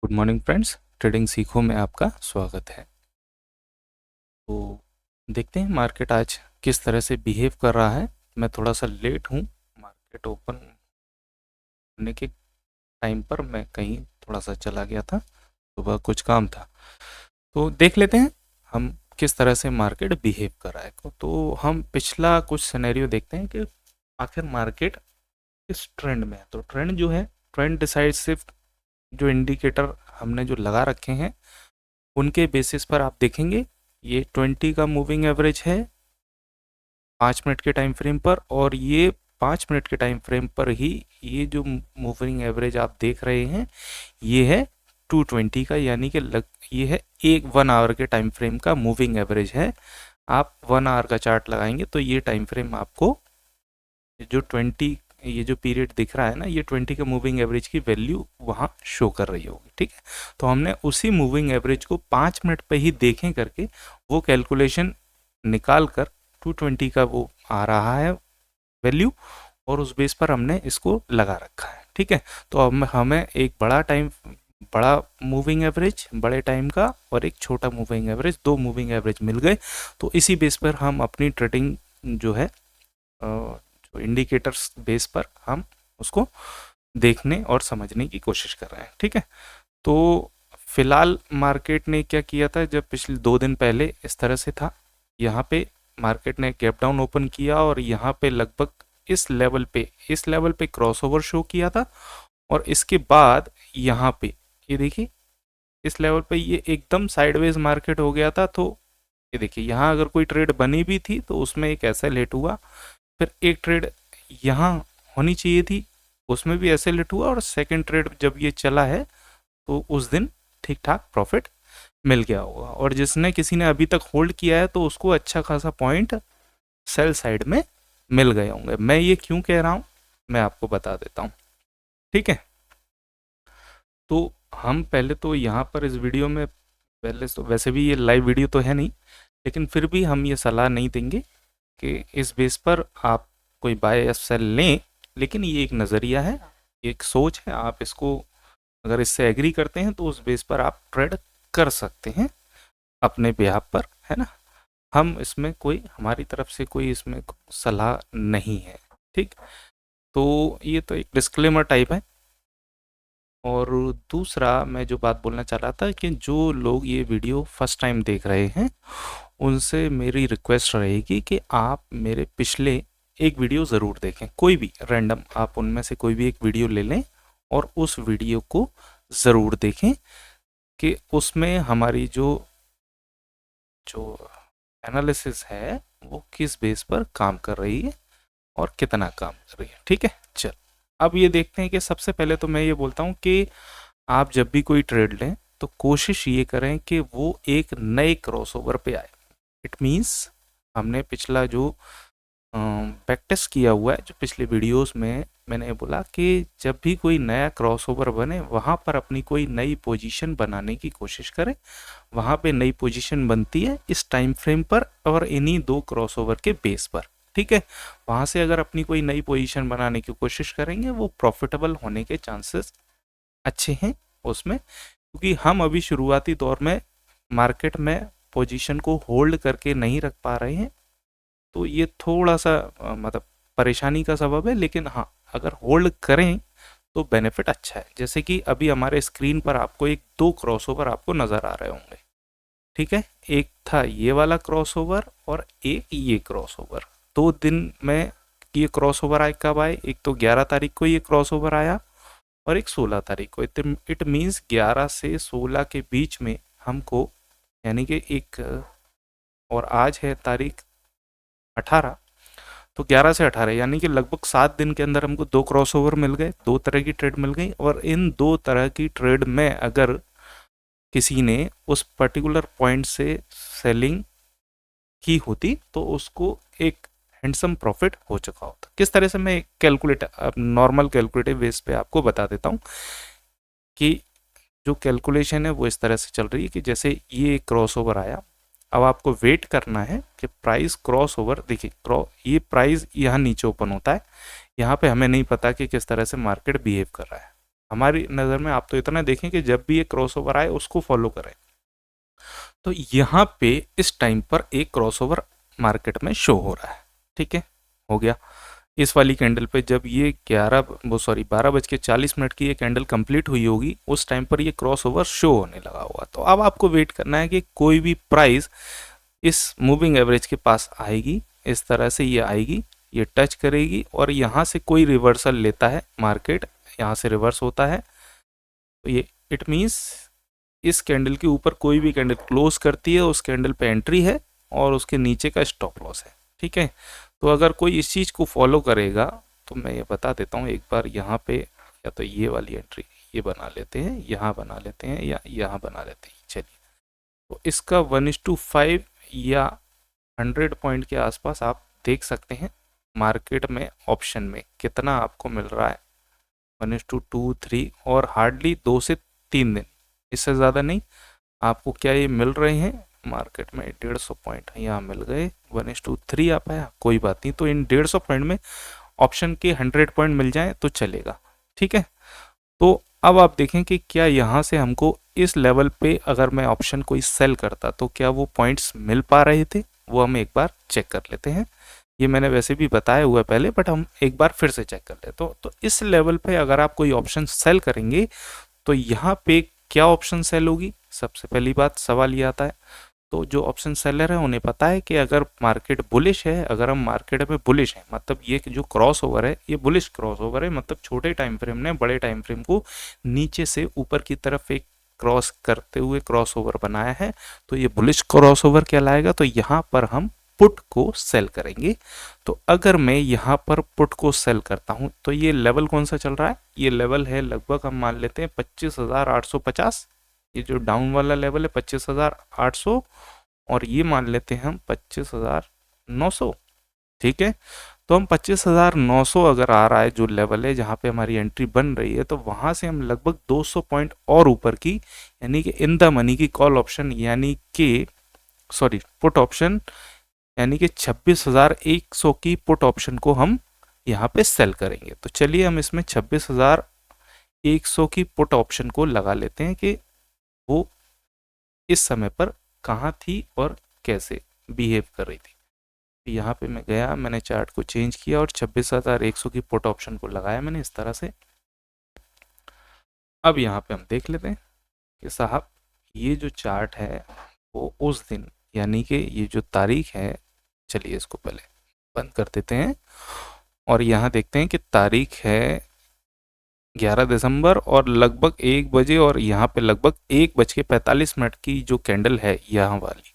Good morning friends, trading सीखो में आपका स्वागत है। तो देखते हैं मार्केट आज किस तरह से बिहेव कर रहा है। मैं थोड़ा सा लेट हूँ। मार्केट ओपन होने के टाइम पर मैं कहीं थोड़ा सा चला गया था, सुबह कुछ काम था। तो देख लेते हैं हम किस तरह से मार्केट बिहेव कर रहा है। तो हम पिछला कुछ सिनेरियो देखते हैं कि आखिर मार्केट किस ट्रेंड में है। तो ट्रेंड जो है, ट्रेंड डिसाइड सिर्फ जो इंडिकेटर हमने जो लगा रखे हैं उनके बेसिस पर आप देखेंगे। ये 20 का मूविंग एवरेज है 5 मिनट के टाइम फ्रेम पर, और ये 5 मिनट के टाइम फ्रेम पर ही ये जो मूविंग एवरेज आप देख रहे हैं ये है 220 का, यानी कि ये है एक 1 आवर के टाइम फ्रेम का मूविंग एवरेज है। आप 1 आवर का चार्ट लगाएंगे तो ये टाइम फ्रेम आपको जो 20 ये जो पीरियड दिख रहा है ना, ये 20 के मूविंग एवरेज की वैल्यू वहाँ शो कर रही होगी। ठीक है, तो हमने उसी मूविंग एवरेज को 5 मिनट पे ही देखें करके वो कैलकुलेशन निकाल कर 220 का वो आ रहा है वैल्यू, और उस बेस पर हमने इसको लगा रखा है। ठीक है, तो अब हमें एक बड़ा मूविंग एवरेज बड़े टाइम का और एक छोटा मूविंग एवरेज, दो मूविंग एवरेज मिल गए। तो इसी बेस पर हम अपनी ट्रेडिंग जो है जो इंडिकेटर्स बेस पर हम उसको देखने और समझने की कोशिश कर रहे हैं। ठीक है, तो फिलहाल मार्केट ने क्या किया था, जब पिछले 2 दिन पहले इस तरह से था, यहाँ पे मार्केट ने गैप डाउन ओपन किया और यहाँ पे लगभग इस लेवल पे क्रॉसओवर शो किया था। और इसके बाद यहाँ पे ये देखिए, इस लेवल पे ये एकदम साइडवेज मार्केट हो गया था। तो ये देखिए, यहाँ अगर कोई ट्रेड बनी भी थी तो उसमें एक ऐसा लेट हुआ, फिर एक ट्रेड यहाँ होनी चाहिए थी, उसमें भी ऐसे लेट हुआ, और सेकंड ट्रेड जब ये चला है तो उस दिन ठीक ठाक प्रॉफिट मिल गया होगा। और जिसने किसी ने अभी तक होल्ड किया है तो उसको अच्छा खासा पॉइंट सेल साइड में मिल गए होंगे। मैं ये क्यों कह रहा हूँ मैं आपको बता देता हूँ। ठीक है, तो हम पहले तो यहाँ पर इस वीडियो में, पहले तो वैसे भी ये लाइव वीडियो तो है नहीं, लेकिन फिर भी हम ये सलाह नहीं देंगे कि इस बेस पर आप कोई बाय या सेल लें। लेकिन ये एक नज़रिया है, एक सोच है, आप इसको अगर इससे एग्री करते हैं तो उस बेस पर आप ट्रेड कर सकते हैं अपने बिहाफ पर, है ना। हम इसमें कोई, हमारी तरफ से कोई इसमें सलाह नहीं है। ठीक, तो ये तो एक डिस्क्लेमर टाइप है। और दूसरा मैं जो बात बोलना चाह रहा था कि जो लोग ये वीडियो फर्स्ट टाइम देख रहे हैं उनसे मेरी रिक्वेस्ट रहेगी कि आप मेरे पिछले एक वीडियो ज़रूर देखें, कोई भी रैंडम आप उनमें से कोई भी एक वीडियो ले लें और उस वीडियो को ज़रूर देखें कि उसमें हमारी जो जो एनालिसिस है वो किस बेस पर काम कर रही है और कितना काम कर रही है। ठीक है, चल अब ये देखते हैं कि सबसे पहले तो मैं ये बोलता हूँ कि आप जब भी कोई ट्रेड लें तो कोशिश ये करें कि वो एक नए क्रॉसओवर पे आए। इट मीन्स हमने पिछला जो बैक टेस्ट किया हुआ है, जो पिछले वीडियोस में मैंने बोला कि जब भी कोई नया क्रॉसओवर बने वहाँ पर अपनी कोई नई पोजीशन बनाने की कोशिश करें। वहाँ पे नई पोजीशन बनती है इस टाइम फ्रेम पर और इन्हीं दो क्रॉसओवर के बेस पर। ठीक है, वहाँ से अगर अपनी कोई नई पोजीशन बनाने की कोशिश करेंगे वो प्रॉफिटेबल होने के चांसेस अच्छे हैं उसमें, क्योंकि हम अभी शुरुआती दौर में मार्केट में पोजीशन को होल्ड करके नहीं रख पा रहे हैं। तो ये थोड़ा सा मतलब परेशानी का सबब है। लेकिन हाँ, अगर होल्ड करें तो बेनिफिट अच्छा है। जैसे कि अभी हमारे स्क्रीन पर आपको एक दो क्रॉसओवर आपको नज़र आ रहे होंगे। ठीक है, एक था ये वाला क्रॉसओवर और एक ये क्रॉसओवर। 2 दिन में ये क्रॉसओवर आए, कब आए, एक तो 11 तारीख को ये क्रॉसओवर आया और एक 16 तारीख को। इट मीन्स 11 से 16 के बीच में हमको, यानी कि एक, और आज है तारीख 18, तो 11 से 18 यानी कि लगभग 7 दिन के अंदर हमको दो क्रॉसओवर मिल गए, दो तरह की ट्रेड मिल गई। और इन दो तरह की ट्रेड में अगर किसी ने उस पर्टिकुलर पॉइंट से सेलिंग की होती तो उसको एक हैंडसम प्रॉफिट हो चुका होता। किस तरह से, मैं कैलकुलेट नॉर्मल कैलकुलेटिव बेस पे आपको बता देता हूँ कि जो कैलकुलेशन है वो इस तरह से चल रही है कि जैसे ये क्रॉसओवर आया, अब आपको वेट करना है कि प्राइस क्रॉस ओवर, देखिए ये प्राइस यहाँ नीचे ओपन होता है, यहाँ पे हमें नहीं पता कि किस तरह से मार्केट बिहेव कर रहा है। हमारी नज़र में आप तो इतना देखें कि जब भी ये क्रॉसओवर आए उसको फॉलो करें। तो यहाँ पे इस टाइम पर एक क्रॉसओवर मार्केट में शो हो रहा है, ठीक है, हो गया। इस वाली कैंडल पे जब ये 12 बज के 40 मिनट की ये कैंडल कंप्लीट हुई होगी, उस टाइम पर ये क्रॉसओवर शो होने लगा होगा। तो अब आपको वेट करना है कि कोई भी प्राइस इस मूविंग एवरेज के पास आएगी, इस तरह से ये आएगी, ये टच करेगी और यहाँ से कोई रिवर्सल लेता है मार्केट, यहाँ से रिवर्स होता है, तो ये इट मीन्स इस कैंडल के ऊपर कोई भी कैंडल क्लोज करती है उस कैंडल पे एंट्री है और उसके नीचे का स्टॉप लॉस है, ठीक है। तो अगर कोई इस चीज़ को फॉलो करेगा तो मैं ये बता देता हूँ एक बार, यहाँ पे या तो ये वाली एंट्री ये बना लेते हैं, यहाँ बना लेते हैं या यहाँ बना लेते हैं, चलिए। तो इसका 1:5 या 100 पॉइंट के आसपास आप देख सकते हैं मार्केट में ऑप्शन में कितना आपको मिल रहा है, 1:2, 3 और हार्डली 2 से 3 दिन, इससे ज़्यादा नहीं। आपको क्या ये मिल रहे हैं मार्केट में 150 पॉइंट यहाँ मिल गए, 1:3 आ पाया, कोई बात नहीं। तो इन 150 पॉइंट में ऑप्शन के 100 पॉइंट मिल जाए तो चलेगा, ठीक है। तो अब आप देखें कि क्या यहाँ से हमको इस लेवल पे अगर मैं ऑप्शन कोई सेल करता तो क्या वो पॉइंट्स मिल पा रहे थे, वो हम एक बार चेक कर लेते हैं। ये मैंने वैसे भी बताया हुआ है पहले, बट हम एक बार फिर से चेक कर लेते। तो इस लेवल पे अगर आप कोई ऑप्शन सेल करेंगे तो यहाँ पे क्या ऑप्शन सेल होगी, सबसे पहली बात सवाल ये आता है। तो जो ऑप्शन सेलर है उन्हें पता है कि अगर मार्केट बुलिश है, अगर हम मार्केट में बुलिश है, मतलब ये जो क्रॉस ओवर है ये बुलिश क्रॉस ओवर है, मतलब छोटे टाइम फ्रेम ने बड़े टाइम फ्रेम को नीचे से ऊपर की तरफ एक क्रॉस करते हुए क्रॉस ओवर बनाया है, तो ये बुलिश क्रॉस ओवर कहलाएगा। तो यहाँ पर हम पुट को सेल करेंगे। तो अगर मैं यहाँ पर पुट को सेल करता हूँ तो ये लेवल कौन सा चल रहा है, ये लेवल है लगभग हम मान लेते हैं 25,850, ये जो डाउन वाला लेवल है 25,800 और ये मान लेते हैं हम 25,900, ठीक है। तो हम 25,900 अगर आ रहा है जो लेवल है जहाँ पे हमारी एंट्री बन रही है, तो वहाँ से हम लगभग 200 पॉइंट और ऊपर की यानी कि इन द मनी की कॉल ऑप्शन यानी कि सॉरी पुट ऑप्शन यानी कि 26,100 की पुट ऑप्शन को हम यहाँ पे सेल करेंगे। तो चलिए हम इसमें 26,100 की पुट ऑप्शन को लगा लेते हैं कि वो इस समय पर कहाँ थी और कैसे बिहेव कर रही थी। यहाँ पे मैं गया, मैंने चार्ट को चेंज किया और 26,100 की पुट ऑप्शन को लगाया मैंने इस तरह से। अब यहाँ पे हम देख लेते हैं कि साहब ये जो चार्ट है वो उस दिन यानी कि ये जो तारीख है, चलिए इसको पहले बंद कर देते हैं और यहाँ देखते हैं कि तारीख है 11 दिसंबर और लगभग 1 बजे और यहाँ पे लगभग 1:45 की जो कैंडल है यहाँ वाली,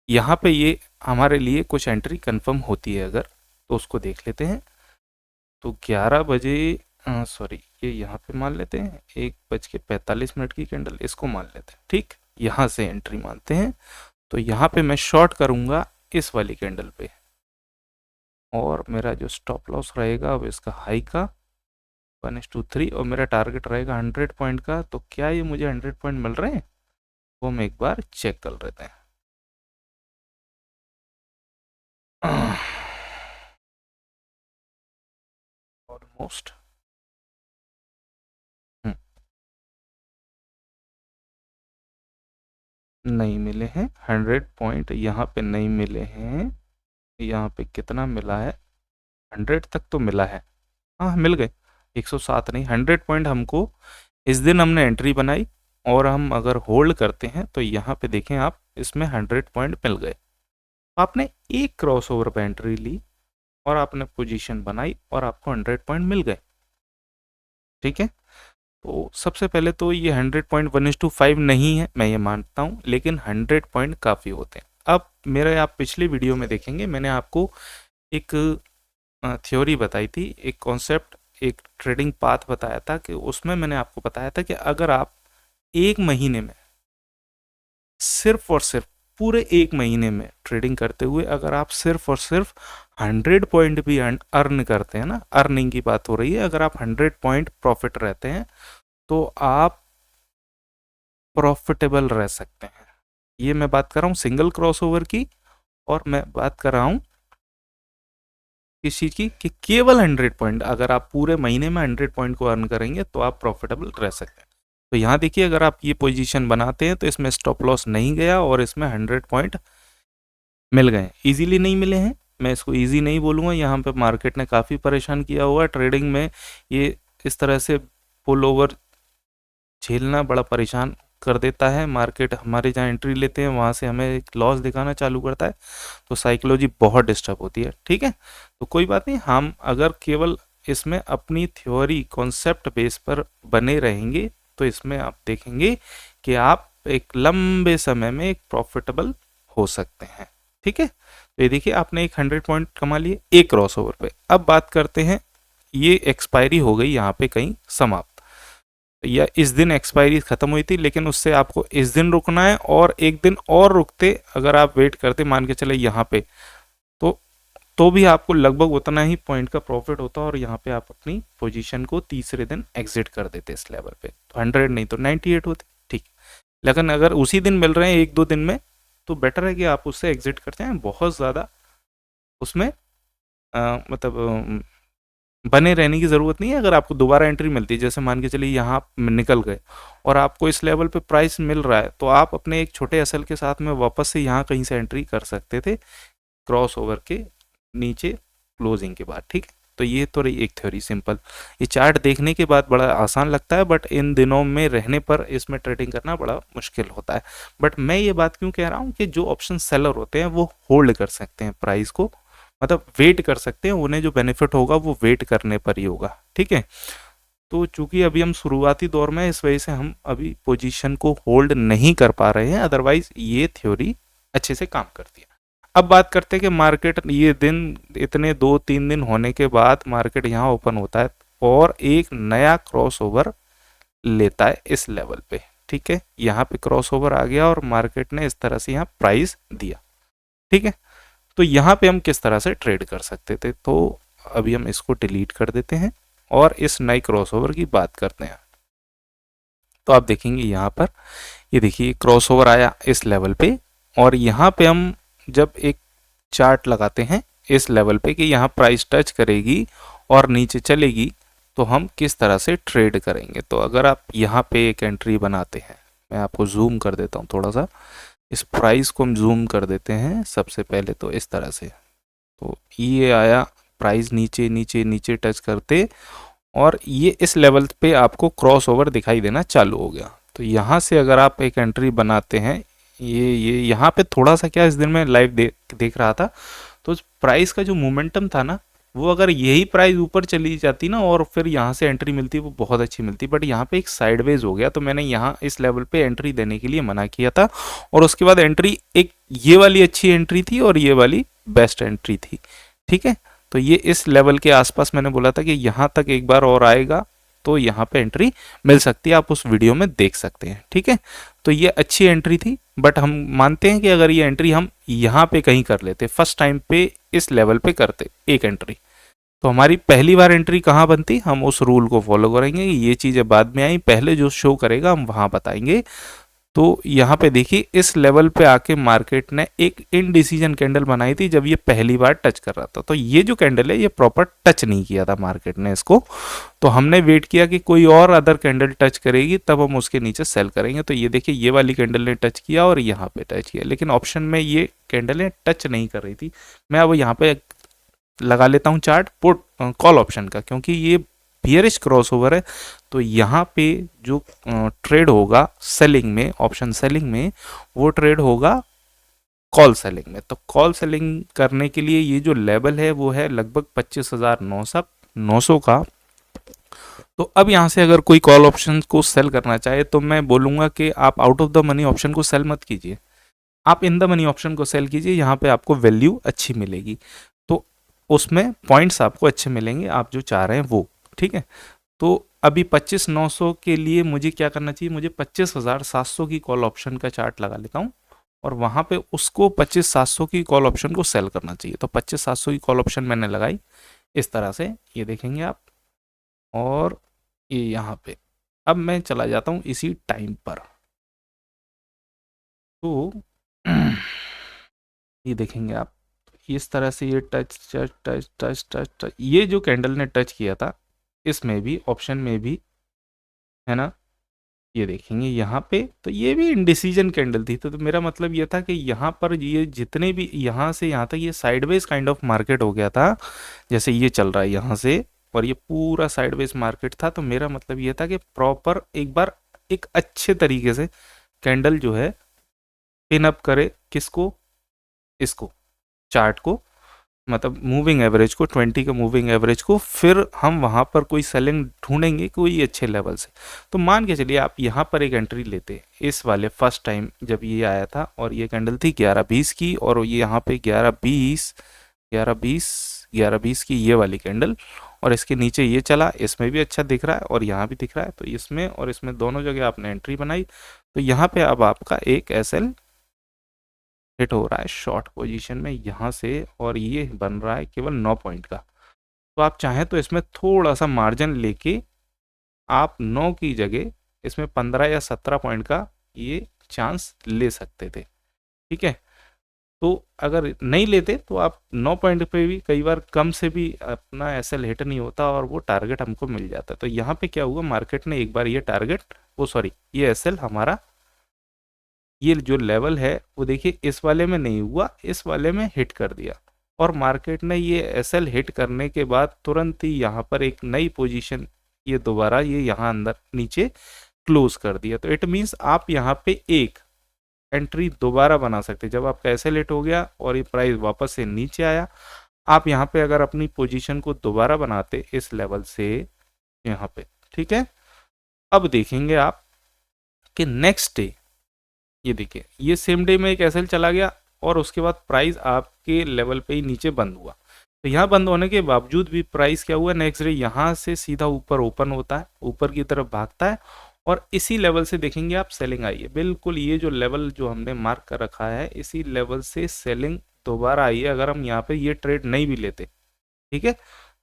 यहाँ पे ये हमारे लिए कुछ एंट्री कंफर्म होती है अगर, तो उसको देख लेते हैं। तो 11 बजे सॉरी ये यहाँ पे मान लेते हैं 1:45 की कैंडल, इसको मान लेते हैं, ठीक, यहाँ से एंट्री मानते हैं। तो यहाँ पे मैं शॉर्ट करूँगा इस वाली कैंडल पे और मेरा जो स्टॉप लॉस रहेगा वो इसका हाई का 1:3 और मेरा टारगेट रहेगा 100 पॉइंट का। तो क्या ये मुझे 100 पॉइंट मिल रहे हैं, वो हम एक बार चेक कर लेते हैं। ऑलमोस्ट नहीं मिले हैं 100 पॉइंट, यहाँ पे नहीं मिले हैं। यहाँ पे कितना मिला है, 100 तक तो मिला है, हाँ मिल गए, 107 नहीं 100 पॉइंट हमको इस दिन हमने एंट्री बनाई। और हम अगर होल्ड करते हैं तो यहाँ पे देखें आप, इसमें 100 पॉइंट मिल गए। आपने एक क्रॉस ओवर पे एंट्री ली और आपने पोजीशन बनाई और आपको 100 पॉइंट मिल गए, ठीक है। तो सबसे पहले तो ये 100 पॉइंट 1:5 नहीं है, मैं ये मानता हूँ, लेकिन 100 पॉइंट काफ़ी होते हैं। अब मेरे आप पिछली वीडियो में देखेंगे मैंने आपको एक थ्योरी बताई थी, एक कॉन्सेप्ट, एक ट्रेडिंग पाथ बताया था कि उसमें मैंने आपको बताया था कि अगर आप एक महीने में सिर्फ और सिर्फ पूरे एक महीने में ट्रेडिंग करते हुए अगर आप सिर्फ और सिर्फ 100 पॉइंट भी अर्न करते हैं ना, अर्निंग की बात हो रही है, अगर आप 100 पॉइंट प्रॉफिट रहते हैं तो आप प्रॉफिटेबल रह सकते हैं। ये मैं बात कर रहा हूँ सिंगल क्रॉसओवर की और मैं बात कर रहा हूँ किस चीज़ की, कि केवल 100 पॉइंट, अगर आप पूरे महीने में 100 पॉइंट को अर्न करेंगे तो आप प्रॉफिटेबल रह सकते हैं। तो यहाँ देखिए, अगर आप ये पोजीशन बनाते हैं तो इसमें स्टॉप लॉस नहीं गया और इसमें 100 पॉइंट मिल गए। इजीली नहीं मिले हैं, मैं इसको इजी नहीं बोलूँगा, यहाँ पे मार्केट ने काफ़ी परेशान किया हुआ है ट्रेडिंग में। ये इस तरह से पुल ओवर झेलना बड़ा परेशान कर देता है। मार्केट हमारे जहाँ एंट्री लेते हैं वहाँ से हमें एक लॉस दिखाना चालू करता है, तो साइकोलॉजी बहुत डिस्टर्ब होती है। ठीक है, तो कोई बात नहीं, हम अगर केवल इसमें अपनी थ्योरी कॉन्सेप्ट बेस पर बने रहेंगे तो इसमें आप देखेंगे कि आप एक लंबे समय में एक प्रॉफिटेबल हो सकते हैं। ठीक है, तो ये देखिए आपने एक 100 पॉइंट कमा लिए एक क्रॉस ओवर पे। अब बात करते हैं, ये एक्सपायरी हो गई यहाँ पे कहीं समाप्त, या इस दिन एक्सपायरी खत्म हुई थी, लेकिन उससे आपको इस दिन रुकना है और एक दिन और रुकते अगर आप वेट करते, मान के चले यहाँ पे, तो तो भी आपको लगभग उतना ही पॉइंट का प्रॉफिट होता और यहाँ पे आप अपनी पोजीशन को तीसरे दिन एग्जिट कर देते इस लेवल पे, तो 100 नहीं तो 98 होते। ठीक, लेकिन अगर उसी दिन मिल रहे हैं एक दो दिन में, तो बेटर है कि आप उससे एग्जिट करते हैं। बहुत ज़्यादा उसमें मतलब बने रहने की ज़रूरत नहीं है। अगर आपको दोबारा एंट्री मिलती है, जैसे मान के चलिए यहाँ आप निकल गए और आपको इस लेवल पे प्राइस मिल रहा है, तो आप अपने एक छोटे एसएल के साथ में वापस से यहाँ कहीं से एंट्री कर सकते थे क्रॉस ओवर के नीचे क्लोजिंग के बाद। ठीक है, तो ये तो रही एक थ्योरी सिंपल। ये चार्ट देखने के बाद बड़ा आसान लगता है, बट इन दिनों में रहने पर इसमें ट्रेडिंग करना बड़ा मुश्किल होता है। बट मैं ये बात क्यों कह रहा हूँ कि जो ऑप्शन सेलर होते हैं वो होल्ड कर सकते हैं प्राइस को, मतलब वेट कर सकते हैं, उन्हें जो बेनिफिट होगा वो वेट करने पर ही होगा। ठीक है, तो चूंकि अभी हम शुरुआती दौर में, इस वजह से हम अभी पोजीशन को होल्ड नहीं कर पा रहे हैं, अदरवाइज ये थ्योरी अच्छे से काम करती है। अब बात करते हैं कि मार्केट ये दिन इतने 2-3 दिन होने के बाद मार्केट यहाँ ओपन होता है और एक नया क्रॉस ओवर लेता है इस लेवल पे। ठीक है, यहाँ पे क्रॉस ओवर आ गया और मार्केट ने इस तरह से यहाँ प्राइस दिया। ठीक है, तो यहाँ पे हम किस तरह से ट्रेड कर सकते थे, तो अभी हम इसको डिलीट कर देते हैं और इस नई क्रॉसओवर की बात करते हैं। तो आप देखेंगे यहाँ पर, ये देखिए क्रॉसओवर आया इस लेवल पे, और यहाँ पे हम जब एक चार्ट लगाते हैं इस लेवल पे कि यहाँ प्राइस टच करेगी और नीचे चलेगी, तो हम किस तरह से ट्रेड करेंगे। तो अगर आप यहाँ पे एक एंट्री बनाते हैं, मैं आपको जूम कर देता हूँ थोड़ा सा, इस प्राइस को हम जूम कर देते हैं सबसे पहले तो इस तरह से। तो ये आया प्राइस नीचे नीचे नीचे टच करते और ये इस लेवल पे आपको क्रॉस ओवर दिखाई देना चालू हो गया। तो यहाँ से अगर आप एक एंट्री बनाते हैं, ये यहाँ पे थोड़ा सा क्या, इस दिन में लाइव देख रहा था, तो प्राइस का जो मोमेंटम था ना, वो अगर यही प्राइस ऊपर चली जाती ना और फिर यहाँ से एंट्री मिलती, वो बहुत अच्छी मिलती, बट यहाँ पे एक साइडवेज हो गया, तो मैंने यहाँ इस लेवल पे एंट्री देने के लिए मना किया था। और उसके बाद एंट्री, एक ये वाली अच्छी एंट्री थी और ये वाली बेस्ट एंट्री थी। ठीक है, तो ये इस लेवल के आसपास मैंने बोला था कि यहाँ तक एक बार और आएगा तो यहाँ पे एंट्री मिल सकती है, आप उस वीडियो में देख सकते हैं। ठीक है, तो ये अच्छी एंट्री थी, बट हम मानते हैं कि अगर ये एंट्री हम यहाँ पे कहीं कर लेते, फर्स्ट टाइम पे इस लेवल पे करते एक एंट्री, तो हमारी पहली बार एंट्री कहाँ बनती, हम उस रूल को फॉलो करेंगे। ये चीज़ें बाद में आई, पहले जो शो करेगा हम वहाँ बताएंगे। तो यहाँ पे देखिए इस लेवल पे आके मार्केट ने एक इनडिसीजन कैंडल बनाई थी जब ये पहली बार टच कर रहा था। तो ये जो कैंडल है ये प्रॉपर टच नहीं किया था मार्केट ने इसको, तो हमने वेट किया कि कोई और अदर कैंडल टच करेगी तब हम उसके नीचे सेल करेंगे। तो ये देखिए ये वाली कैंडल ने टच किया और यहाँ पे टच किया, लेकिन ऑप्शन में ये कैंडलें टच नहीं कर रही थी। मैं अब यहाँ पे लगा लेता हूँ चार्ट पुट कॉल ऑप्शन का, क्योंकि ये बियरिश क्रॉसओवर है। तो यहाँ पे जो ट्रेड होगा सेलिंग में, ऑप्शन सेलिंग में, वो ट्रेड होगा कॉल सेलिंग में। तो कॉल सेलिंग करने के लिए ये जो लेवल है वो है लगभग 25,900 का। तो अब यहाँ से अगर कोई कॉल ऑप्शन को सेल करना चाहे तो मैं बोलूँगा कि आप out of the money option को सेल मत कीजिए, आप इन द मनी ऑप्शन को सेल कीजिए, यहाँ पे आपको वैल्यू अच्छी मिलेगी, तो उसमें पॉइंट्स आपको अच्छे मिलेंगे, आप जो चाह रहे हैं वो। ठीक है, तो अभी 25,900 के लिए मुझे क्या करना चाहिए, मुझे 25,700 की कॉल ऑप्शन का चार्ट लगा लेता हूँ और वहाँ पे उसको 25,700 की कॉल ऑप्शन को सेल करना चाहिए। तो 25,700 की कॉल ऑप्शन मैंने लगाई इस तरह से, ये देखेंगे आप, और ये यहाँ पे। अब मैं चला जाता हूँ इसी टाइम पर, तो ये देखेंगे आप, इस तरह से ये touch touch touch touch touch touch, ये जो कैंडल ने टच किया था इसमें भी, ऑप्शन में भी, है ना, ये देखेंगे यहाँ पे, तो ये भी इंडिसीजन कैंडल थी। तो मेरा मतलब ये था कि यहाँ पर ये जितने भी यहाँ से यहाँ तक ये साइडवेज काइंड ऑफ मार्केट हो गया था, जैसे ये चल रहा है यहाँ से, और ये पूरा साइडवेज मार्केट था। तो मेरा मतलब ये था कि प्रॉपर एक बार एक अच्छे तरीके से कैंडल जो है पिन अप करे किसको, इसको, चार्ट को, मतलब मूविंग एवरेज को, 20 के मूविंग एवरेज को, फिर हम वहां पर कोई सेलिंग ढूंढेंगे कोई अच्छे लेवल से। तो मान के चलिए आप यहाँ पर एक एंट्री लेते इस वाले फर्स्ट टाइम जब ये आया था, और ये कैंडल थी 11:20 की, और ये यहाँ पे 11:20 11:20 11:20 की ये वाली कैंडल, और इसके नीचे ये चला, इसमें भी अच्छा दिख रहा है और यहाँ भी दिख रहा है, तो इसमें और इसमें दोनों जगह आपने एंट्री बनाई। तो यहाँ पे अब आपका एक एसएल हिट हो रहा है शॉर्ट पोजीशन में यहाँ से, और ये बन रहा है केवल 9 पॉइंट का। तो आप चाहें तो इसमें थोड़ा सा मार्जिन लेके आप 9 की जगह इसमें 15 या 17 पॉइंट का ये चांस ले सकते थे, ठीक है। तो अगर नहीं लेते तो आप 9 पॉइंट पे भी कई बार कम से भी अपना एसएल हिट नहीं होता और वो टारगेट हमको मिल जाता। तो यहाँ पे क्या हुआ, मार्केट ने एक बार ये टारगेट, वो सॉरी ये एसएल हमारा, ये जो लेवल है वो देखिए इस वाले में नहीं हुआ, इस वाले में हिट कर दिया, और मार्केट ने ये एसएल हिट करने के बाद तुरंत ही यहाँ पर एक नई पोजीशन, ये दोबारा ये यहाँ अंदर नीचे क्लोज कर दिया। तो इट मीन्स आप यहाँ पे एक एंट्री दोबारा बना सकते, जब आपका एसएल हिट हो गया और ये प्राइस वापस से नीचे आया, आप यहाँ पे अगर अपनी पोजीशन को दोबारा बनाते इस लेवल से यहाँ पे, ठीक है। अब देखेंगे आप कि नेक्स्ट डे ये देखिए ये सेम डे में एक एसएल चला गया, और उसके बाद प्राइस आपके लेवल पे ही नीचे बंद हुआ। तो यहाँ बंद होने के बावजूद भी प्राइस क्या हुआ, नेक्स्ट डे यहाँ से सीधा ऊपर ओपन होता है, ऊपर की तरफ भागता है, और इसी लेवल से देखेंगे आप सेलिंग आई है, बिल्कुल ये जो लेवल जो हमने मार्क कर रखा है इसी लेवल से सेलिंग दोबारा आई है, अगर हम यहाँ पे ये ट्रेड नहीं भी लेते, ठीक है।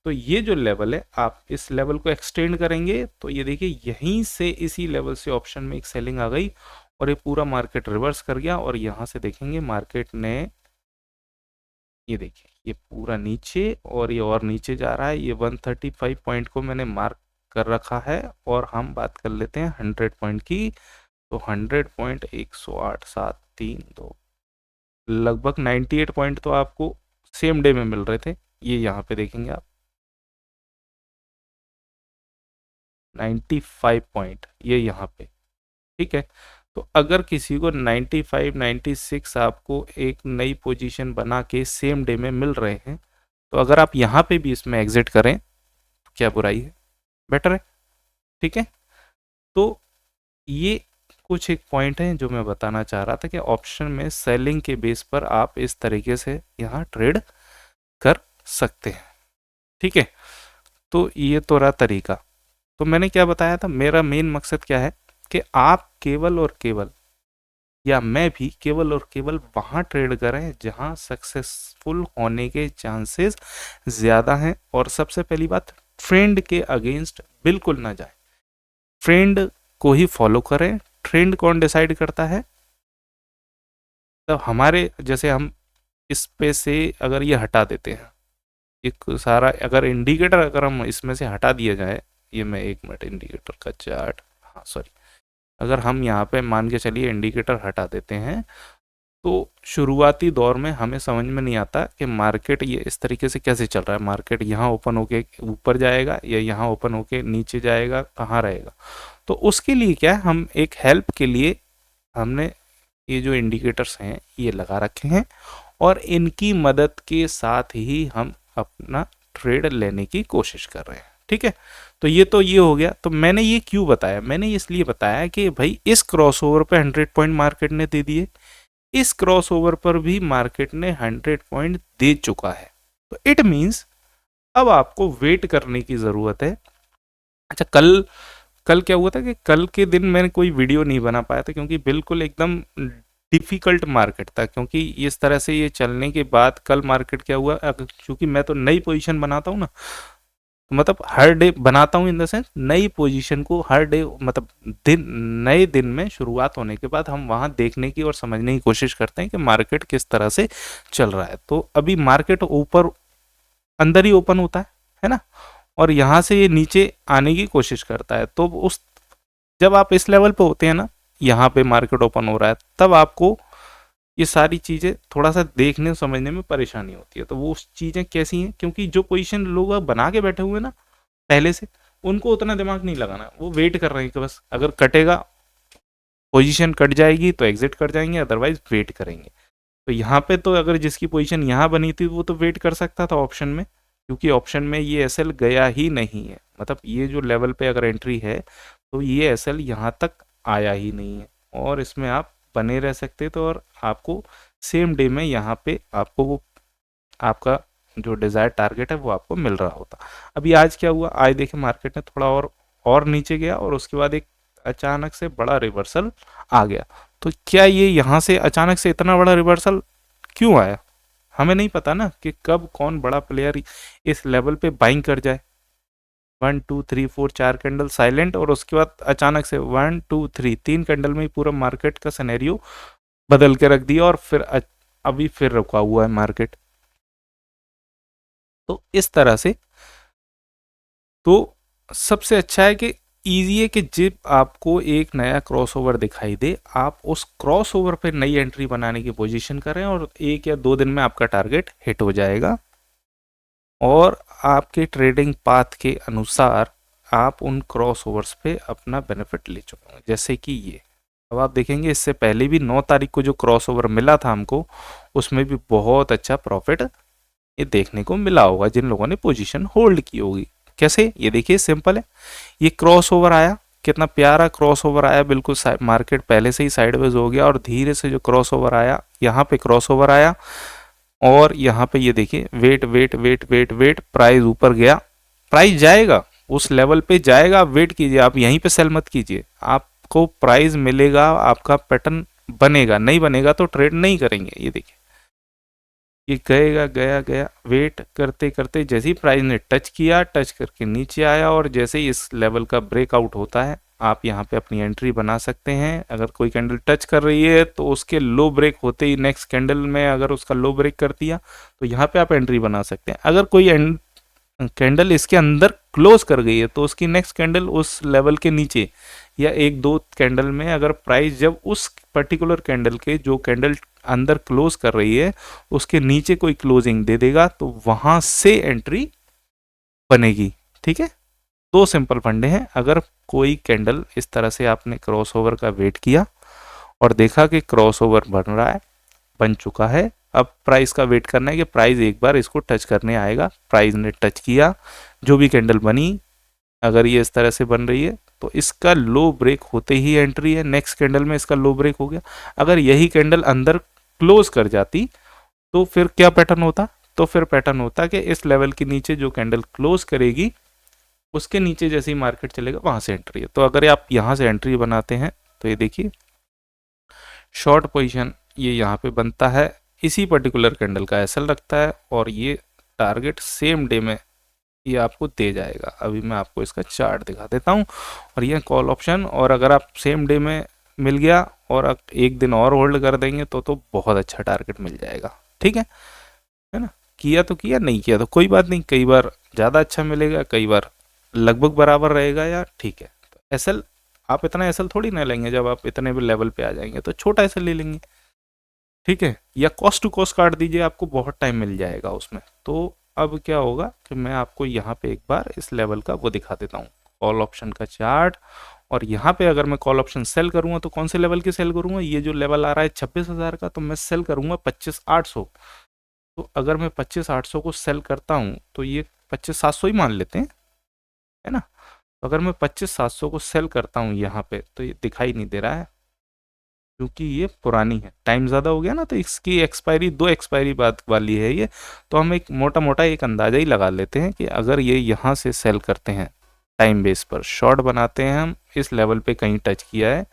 तो ये जो लेवल है आप इस लेवल को एक्सटेंड करेंगे, तो ये देखिए यहीं से इसी लेवल से ऑप्शन में एक सेलिंग आ गई, और ये पूरा मार्केट रिवर्स कर गया, और यहाँ से देखेंगे मार्केट ने, ये देखिए ये पूरा नीचे, और ये और नीचे जा रहा है, ये 135 पॉइंट को मैंने मार्क कर रखा है, और हम बात कर लेते हैं 100 पॉइंट की। तो 100 पॉइंट 108 7 3 2, लगभग 98 पॉइंट तो आपको सेम डे में मिल रहे थे, ये यहाँ पे देखेंगे आप 95 पॉइंट ये यहाँ पे, ठीक है। तो अगर किसी को 95 96 आपको एक नई पोजीशन बना के सेम डे में मिल रहे हैं, तो अगर आप यहाँ पे भी इसमें एग्जिट करें तो क्या बुराई है, बेटर है, ठीक है। तो ये कुछ एक पॉइंट है जो मैं बताना चाह रहा था कि ऑप्शन में सेलिंग के बेस पर आप इस तरीके से यहाँ ट्रेड कर सकते हैं, ठीक है। तो ये तो रहा तरीका। तो मैंने क्या बताया था, मेरा मेन मकसद क्या है कि आप केवल और केवल, या मैं भी केवल और केवल वहां ट्रेड करें जहां सक्सेसफुल होने के चांसेस ज़्यादा हैं, और सबसे पहली बात ट्रेंड के अगेंस्ट बिल्कुल ना जाए, ट्रेंड को ही फॉलो करें। ट्रेंड कौन डिसाइड करता है, तो हमारे जैसे हम इस पे से अगर ये हटा देते हैं, एक सारा अगर इंडिकेटर अगर हम इसमें से हटा दिया जाए, ये मैं एक मिनट इंडिकेटर का चार्ट, हाँ सॉरी, अगर हम यहाँ पे मान के चलिए इंडिकेटर हटा देते हैं, तो शुरुआती दौर में हमें समझ में नहीं आता कि मार्केट ये इस तरीके से कैसे चल रहा है, मार्केट यहाँ ओपन होके ऊपर जाएगा या यहाँ ओपन होके नीचे जाएगा, कहाँ रहेगा। तो उसके लिए क्या है, हम एक हेल्प के लिए हमने ये जो इंडिकेटर्स हैं ये लगा रखे हैं, और इनकी मदद के साथ ही हम अपना ट्रेड लेने की कोशिश कर रहे हैं, ठीक है। तो ये हो गया। तो मैंने ये क्यों बताया, मैंने इसलिए बताया कि भाई इस क्रॉसओवर पे 100 पॉइंट मार्केट ने दे दिए, इस क्रॉसओवर पर भी मार्केट ने 100 पॉइंट दे चुका है, तो इट मींस अब आपको वेट करने की जरूरत है। अच्छा, कल कल क्या हुआ था कि कल के दिन मैंने कोई वीडियो नहीं बना पाया था, क्योंकि बिल्कुल एकदम डिफिकल्ट मार्केट था, क्योंकि इस तरह से ये चलने के बाद कल मार्केट क्या हुआ, क्योंकि मैं तो नई पोजीशन बनाता हूँ ना, मतलब हर डे बनाता हूँ इन द सेंस नई पोजीशन को हर डे, मतलब दिन, नए दिन में शुरुआत होने के बाद हम वहाँ देखने की और समझने की कोशिश करते हैं कि मार्केट किस तरह से चल रहा है। तो अभी मार्केट ऊपर अंदर ही ओपन होता है ना, और यहाँ से ये नीचे आने की कोशिश करता है। तो उस जब आप इस लेवल पे होते हैं ना, यहाँ पे मार्केट ओपन हो रहा है, तब आपको ये सारी चीज़ें थोड़ा सा देखने समझने में परेशानी होती है। तो वो चीज़ें कैसी हैं, क्योंकि जो पोजीशन लोग बना के बैठे हुए हैं ना पहले से, उनको उतना दिमाग नहीं लगाना, वो वेट कर रहे हैं कि बस अगर कटेगा, पोजीशन कट जाएगी तो एग्जिट कर जाएंगे, अदरवाइज वेट करेंगे। तो यहाँ पे तो अगर जिसकी पोजीशन यहाँ बनी थी वो तो वेट कर सकता था ऑप्शन में, क्योंकि ऑप्शन में ये एसएल गया ही नहीं है। मतलब ये जो लेवल पे अगर एंट्री है तो ये एसएल यहाँ तक आया ही नहीं है, और इसमें आप बने रह सकते। तो और आपको सेम डे में यहाँ पे आपको वो आपका जो डिजायर्ड टारगेट है वो आपको मिल रहा होता। अभी आज क्या हुआ, आज देखे मार्केट ने थोड़ा और नीचे गया, और उसके बाद एक अचानक से बड़ा रिवर्सल आ गया। तो क्या ये यहाँ से अचानक से इतना बड़ा रिवर्सल क्यों आया, हमें नहीं पता ना कि कब कौन बड़ा प्लेयर इस लेवल पे बाइंग कर जाए। 1 2 3 4 4 कैंडल साइलेंट, और उसके बाद अचानक से 1 2 3 3 कैंडल में ही पूरा मार्केट का सिनेरियो बदल के रख दिया, और फिर अभी फिर रुका हुआ है मार्केट। तो इस तरह से तो सबसे अच्छा है कि इजी है कि जब आपको एक नया क्रॉसओवर दिखाई दे, आप उस क्रॉसओवर पे नई एंट्री बनाने की पोजीशन करें, और 1 या 2 दिन में आपका टारगेट हिट हो जाएगा। और आपके ट्रेडिंग पाथ के अनुसार आप उन क्रॉसओवर्स पे अपना बेनिफिट ले चुके हैं, जैसे कि ये। अब आप देखेंगे इससे पहले भी 9 तारीख को जो क्रॉसओवर मिला था हमको, उसमें भी बहुत अच्छा प्रॉफिट ये देखने को मिला होगा जिन लोगों ने पोजीशन होल्ड की होगी। कैसे, ये देखिए सिंपल है, ये क्रॉसओवर आया, कितना प्यारा क्रॉसओवर आया, बिल्कुल मार्केट पहले से ही साइडवेज हो गया, और धीरे से जो क्रॉसओवर आया, यहाँ पे क्रॉसओवर आया, और यहाँ पे ये देखिए wait wait wait wait wait, price ऊपर गया, प्राइस जाएगा उस लेवल पे जाएगा, वेट कीजिए, आप यहीं पे सेल मत कीजिए, आपको प्राइस मिलेगा, आपका पैटर्न बनेगा, नहीं बनेगा तो ट्रेड नहीं करेंगे। ये देखिए ये गएगा, गया गया, वेट करते करते जैसे ही प्राइस ने टच किया, टच करके नीचे आया, और जैसे ही इस लेवल का ब्रेकआउट होता है, आप यहाँ पे अपनी एंट्री बना सकते हैं। अगर कोई कैंडल टच कर रही है तो उसके लो ब्रेक होते ही नेक्स्ट कैंडल में अगर उसका लो ब्रेक कर दिया तो यहाँ पे आप एंट्री बना सकते हैं। अगर कोई कैंडल इसके अंदर क्लोज कर गई है तो उसकी नेक्स्ट कैंडल उस लेवल के नीचे, या 1 2 कैंडल में अगर प्राइस जब उस पर्टिकुलर कैंडल के जो कैंडल अंदर क्लोज कर रही है उसके नीचे कोई क्लोजिंग दे देगा तो वहां से एंट्री बनेगी। ठीक है, दो सिंपल फंडे हैं। अगर कोई कैंडल इस तरह से आपने क्रॉसओवर का वेट किया और देखा कि क्रॉसओवर बन रहा है, बन चुका है, अब प्राइस का वेट करना है कि प्राइस एक बार इसको टच करने आएगा। प्राइस ने टच किया, जो भी कैंडल बनी, अगर ये इस तरह से बन रही है तो इसका लो ब्रेक होते ही एंट्री है। नेक्स्ट कैंडल में इसका लो ब्रेक हो गया, अगर यही कैंडल अंदर क्लोज कर जाती तो फिर क्या पैटर्न होता, तो फिर पैटर्न होता कि इस लेवल के नीचे जो कैंडल क्लोज करेगी उसके नीचे जैसे ही मार्केट चलेगा वहां से एंट्री है। तो अगर आप यहां से एंट्री बनाते हैं तो ये देखिए शॉर्ट पोजीशन ये यहाँ पे बनता है, इसी पर्टिकुलर कैंडल का एसएल रखता है, और ये टारगेट सेम डे में ये आपको दे जाएगा। अभी मैं आपको इसका चार्ट दिखा देता हूँ, और ये कॉल ऑप्शन, और अगर आप सेम डे में मिल गया और एक दिन और होल्ड कर देंगे तो बहुत अच्छा टारगेट मिल जाएगा। ठीक है ना, किया तो किया, नहीं किया तो कोई बात नहीं, कई बार ज़्यादा अच्छा मिलेगा, कई बार लगभग बराबर रहेगा या ठीक है। तो एसएल आप इतना एसएल थोड़ी ना लेंगे, जब आप इतने भी लेवल पे आ जाएंगे तो छोटा एसएल ले लेंगे। ठीक है, या कॉस्ट टू कॉस्ट काट दीजिए, आपको बहुत टाइम मिल जाएगा उसमें। तो अब क्या होगा कि मैं आपको यहाँ पे एक बार इस लेवल का वो दिखा देता हूँ, कॉल ऑप्शन का चार्ट। और यहाँ पे अगर मैं कॉल ऑप्शन सेल करूंगा तो कौन से लेवल की सेल करूंगा, ये जो लेवल आ रहा है 26,000 का, तो मैं सेल करूंगा 25,800। तो अगर मैं 25,800 को सेल करता हूँ तो ये 25,700 ही मान लेते हैं, है ना। तो अगर मैं 25,700 को सेल करता हूँ यहाँ पे तो ये दिखाई नहीं दे रहा है, क्योंकि ये पुरानी है, टाइम ज़्यादा हो गया ना, तो इसकी एक्सपायरी 2 एक्सपायरी बाद वाली है ये। तो हम एक मोटा मोटा एक अंदाजा ही लगा लेते हैं कि अगर ये यहाँ से सेल करते हैं, टाइम बेस पर शॉर्ट बनाते हैं हम, इस लेवल पे कहीं टच किया है,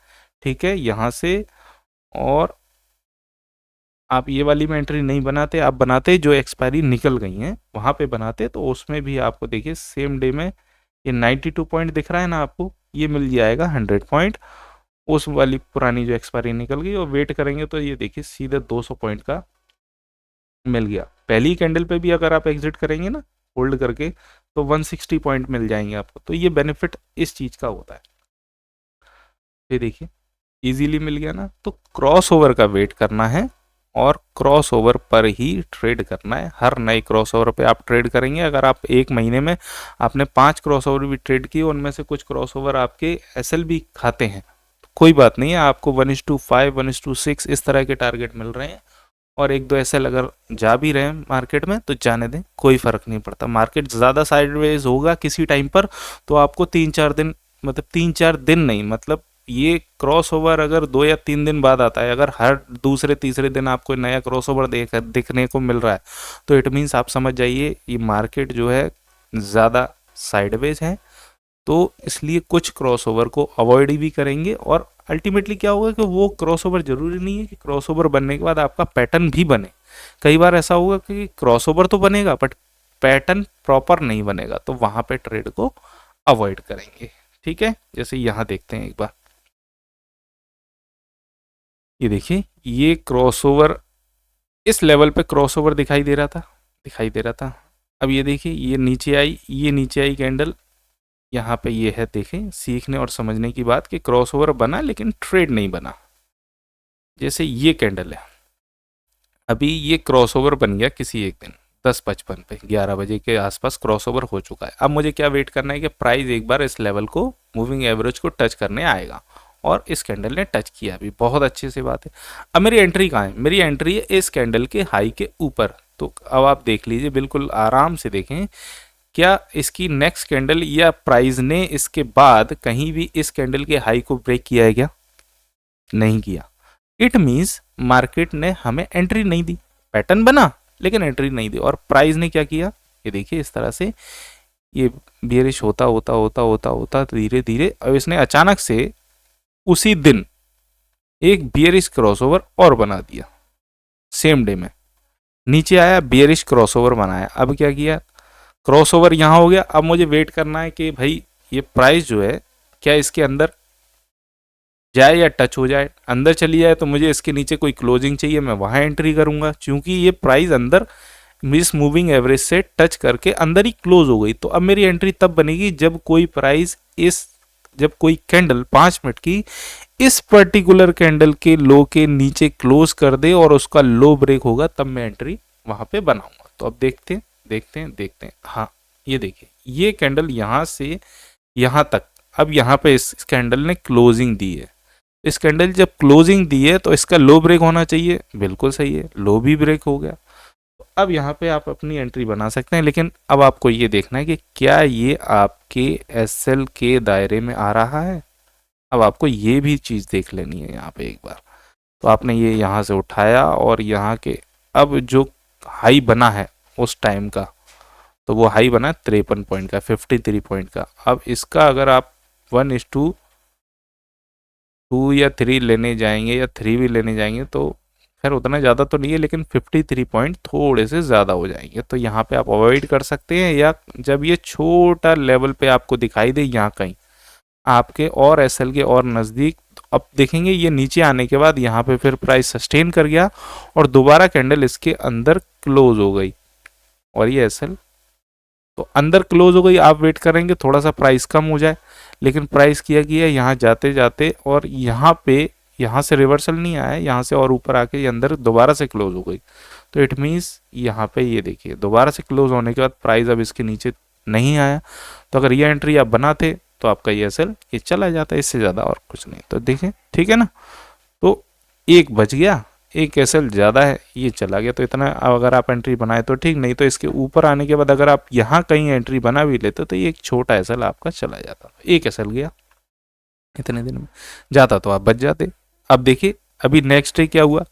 ठीक है, यहाँ से, और आप ये वाली में एंट्री नहीं बनाते, आप बनाते जो एक्सपायरी निकल गई हैं वहां पे बनाते, तो उसमें भी आपको देखिए सेम डे में ये 92 पॉइंट दिख रहा है ना आपको, ये मिल जाएगा 100 पॉइंट उस वाली पुरानी जो एक्सपायरी निकल गई, और वेट करेंगे तो ये देखिए सीधे 200 पॉइंट का मिल गया। पहली कैंडल पे भी अगर आप एग्जिट करेंगे ना होल्ड करके, तो 160 पॉइंट मिल जाएंगे आपको। तो ये बेनिफिट इस चीज का होता है। ये देखिए इजीली मिल गया ना। तो क्रॉस ओवर का वेट करना है और क्रॉस ओवर पर ही ट्रेड करना है। हर नए क्रॉस ओवर पे आप ट्रेड करेंगे। अगर आप एक महीने में आपने 5 क्रॉस ओवर भी ट्रेड किए, उनमें से कुछ क्रॉस ओवर आपके एसएल भी खाते हैं, तो कोई बात नहीं है, आपको 1:5 1:6 इस तरह के टारगेट मिल रहे हैं, और एक दो एसएल अगर जा भी रहे हैं मार्केट में तो जाने दें, कोई फर्क नहीं पड़ता। मार्केट ज़्यादा साइडवेज होगा किसी टाइम पर, तो आपको 3-4 दिन, मतलब 3-4 दिन नहीं, मतलब ये क्रॉस ओवर अगर 2 या 3 दिन बाद आता है, अगर हर दूसरे तीसरे दिन आपको नया क्रॉस ओवर दिखने को मिल रहा है, तो इट मीन्स आप समझ जाइए ये मार्केट जो है ज़्यादा साइडवेज है। तो इसलिए कुछ क्रॉसओवर को अवॉइड भी करेंगे, और अल्टीमेटली क्या होगा कि वो क्रॉसओवर जरूरी नहीं है कि क्रॉसओवर बनने के बाद आपका पैटर्न भी बने। कई बार ऐसा होगा कि क्रॉसओवर तो बनेगा बट पैटर्न प्रॉपर नहीं बनेगा, तो वहां पे ट्रेड को अवॉइड करेंगे। ठीक है, जैसे यहां देखते हैं एक बार, ये देखिए ये क्रॉसओवर इस लेवल पे क्रॉसओवर दिखाई दे रहा था। अब ये देखिए ये नीचे आई कैंडल, यहाँ पे ये है, देखें सीखने और समझने की बात कि क्रॉसओवर बना लेकिन ट्रेड नहीं बना। जैसे ये कैंडल है, अभी ये क्रॉसओवर बन गया किसी एक दिन 10:55 पे, 11 बजे के आसपास क्रॉसओवर हो चुका है। अब मुझे क्या वेट करना है कि प्राइस एक बार इस लेवल को, मूविंग एवरेज को टच करने आएगा, और इस कैंडल ने टच किया अभी, बहुत अच्छी सी बात है। अब मेरी एंट्री कहाँ है? मेरी एंट्री है इस कैंडल के हाई के ऊपर। तो अब आप देख लीजिए, बिल्कुल आराम से देखें, क्या इसकी नेक्स्ट कैंडल या प्राइस ने इसके बाद कहीं भी इस कैंडल के हाई को ब्रेक किया है क्या? नहीं किया। इट मींस मार्केट ने हमें एंट्री नहीं दी, पैटर्न बना लेकिन एंट्री नहीं दी। और प्राइस ने क्या किया, ये देखिए इस तरह से ये बियरिश होता होता होता होता होता धीरे धीरे अब इसने अचानक से उसी दिन एक बियरिश क्रॉसओवर और बना दिया। सेम डे में नीचे आया, बियरिश क्रॉसओवर बनाया। अब क्या किया, क्रॉसओवर यहाँ हो गया। अब मुझे वेट करना है कि भाई ये प्राइस जो है क्या इसके अंदर जाए या टच हो जाए। अंदर चली जाए तो मुझे इसके नीचे कोई क्लोजिंग चाहिए, मैं वहां एंट्री करूंगा। क्योंकि ये प्राइस अंदर मिस मूविंग एवरेज से टच करके अंदर ही क्लोज हो गई, तो अब मेरी एंट्री तब बनेगी जब कोई प्राइस जब कोई कैंडल 5 मिनट की इस पर्टिकुलर कैंडल के लो के नीचे क्लोज कर दे और उसका लो ब्रेक होगा, तब मैं एंट्री वहां पे बनाऊंगा। तो अब देखते हैं। हाँ, ये देखिए ये कैंडल यहां से यहां तक, अब यहाँ पे इस कैंडल ने क्लोजिंग दी है। इस कैंडल जब क्लोजिंग दी है तो इसका लो ब्रेक होना चाहिए, बिल्कुल सही है, लो भी ब्रेक हो गया। तो अब यहाँ पे आप अपनी एंट्री बना सकते हैं, लेकिन अब आपको ये देखना है कि क्या ये आपके एसएल के दायरे में आ रहा है। अब आपको ये भी चीज़ देख लेनी है यहाँ पे एक बार। तो आपने ये यहाँ से उठाया और यहाँ के अब जो हाई बना है उस टाइम का, तो वो हाई बना 53 पॉइंट का, 53 पॉइंट का। अब इसका अगर आप 1:2 या 3 लेने जाएंगे या 3 भी लेने जाएंगे तो खैर उतना ज़्यादा तो नहीं है, लेकिन 53 पॉइंट थोड़े से ज़्यादा हो जाएंगे। तो यहाँ पे आप अवॉइड कर सकते हैं, या जब ये छोटा लेवल पे आपको दिखाई दे यहाँ कहीं आपके और एसएल के और नज़दीक, तो अब देखेंगे ये नीचे आने के बाद यहाँ पे फिर प्राइस सस्टेन कर गया और दोबारा कैंडल इसके अंदर क्लोज हो गई, और ये एसएल तो अंदर क्लोज हो गई। आप वेट करेंगे थोड़ा सा प्राइस कम हो जाए, लेकिन प्राइस किया गया यहाँ जाते जाते, और यहाँ पे यहाँ से रिवर्सल नहीं आया, यहाँ से और ऊपर आके ये अंदर दोबारा से क्लोज हो गई। तो इट मीन्स यहाँ पे ये देखिए दोबारा से क्लोज होने के बाद प्राइस अब इसके नीचे नहीं आया, तो अगर ये एंट्री आप बनाते तो आपका ये एसएल ये चला जाता है, इससे ज़्यादा और कुछ नहीं। तो देखें ठीक है ना, तो एक बच गया, एक एसएल ज़्यादा है, ये चला गया। तो इतना अगर आप एंट्री बनाए तो ठीक, नहीं तो इसके ऊपर आने के बाद अगर आप यहाँ कहीं एंट्री बना भी लेते तो ये एक छोटा एसएल आपका चला जाता। एक एसएल गया इतने दिन में, जाता तो आप बच जाते। अब देखिए अभी नेक्स्ट डे क्या हुआ,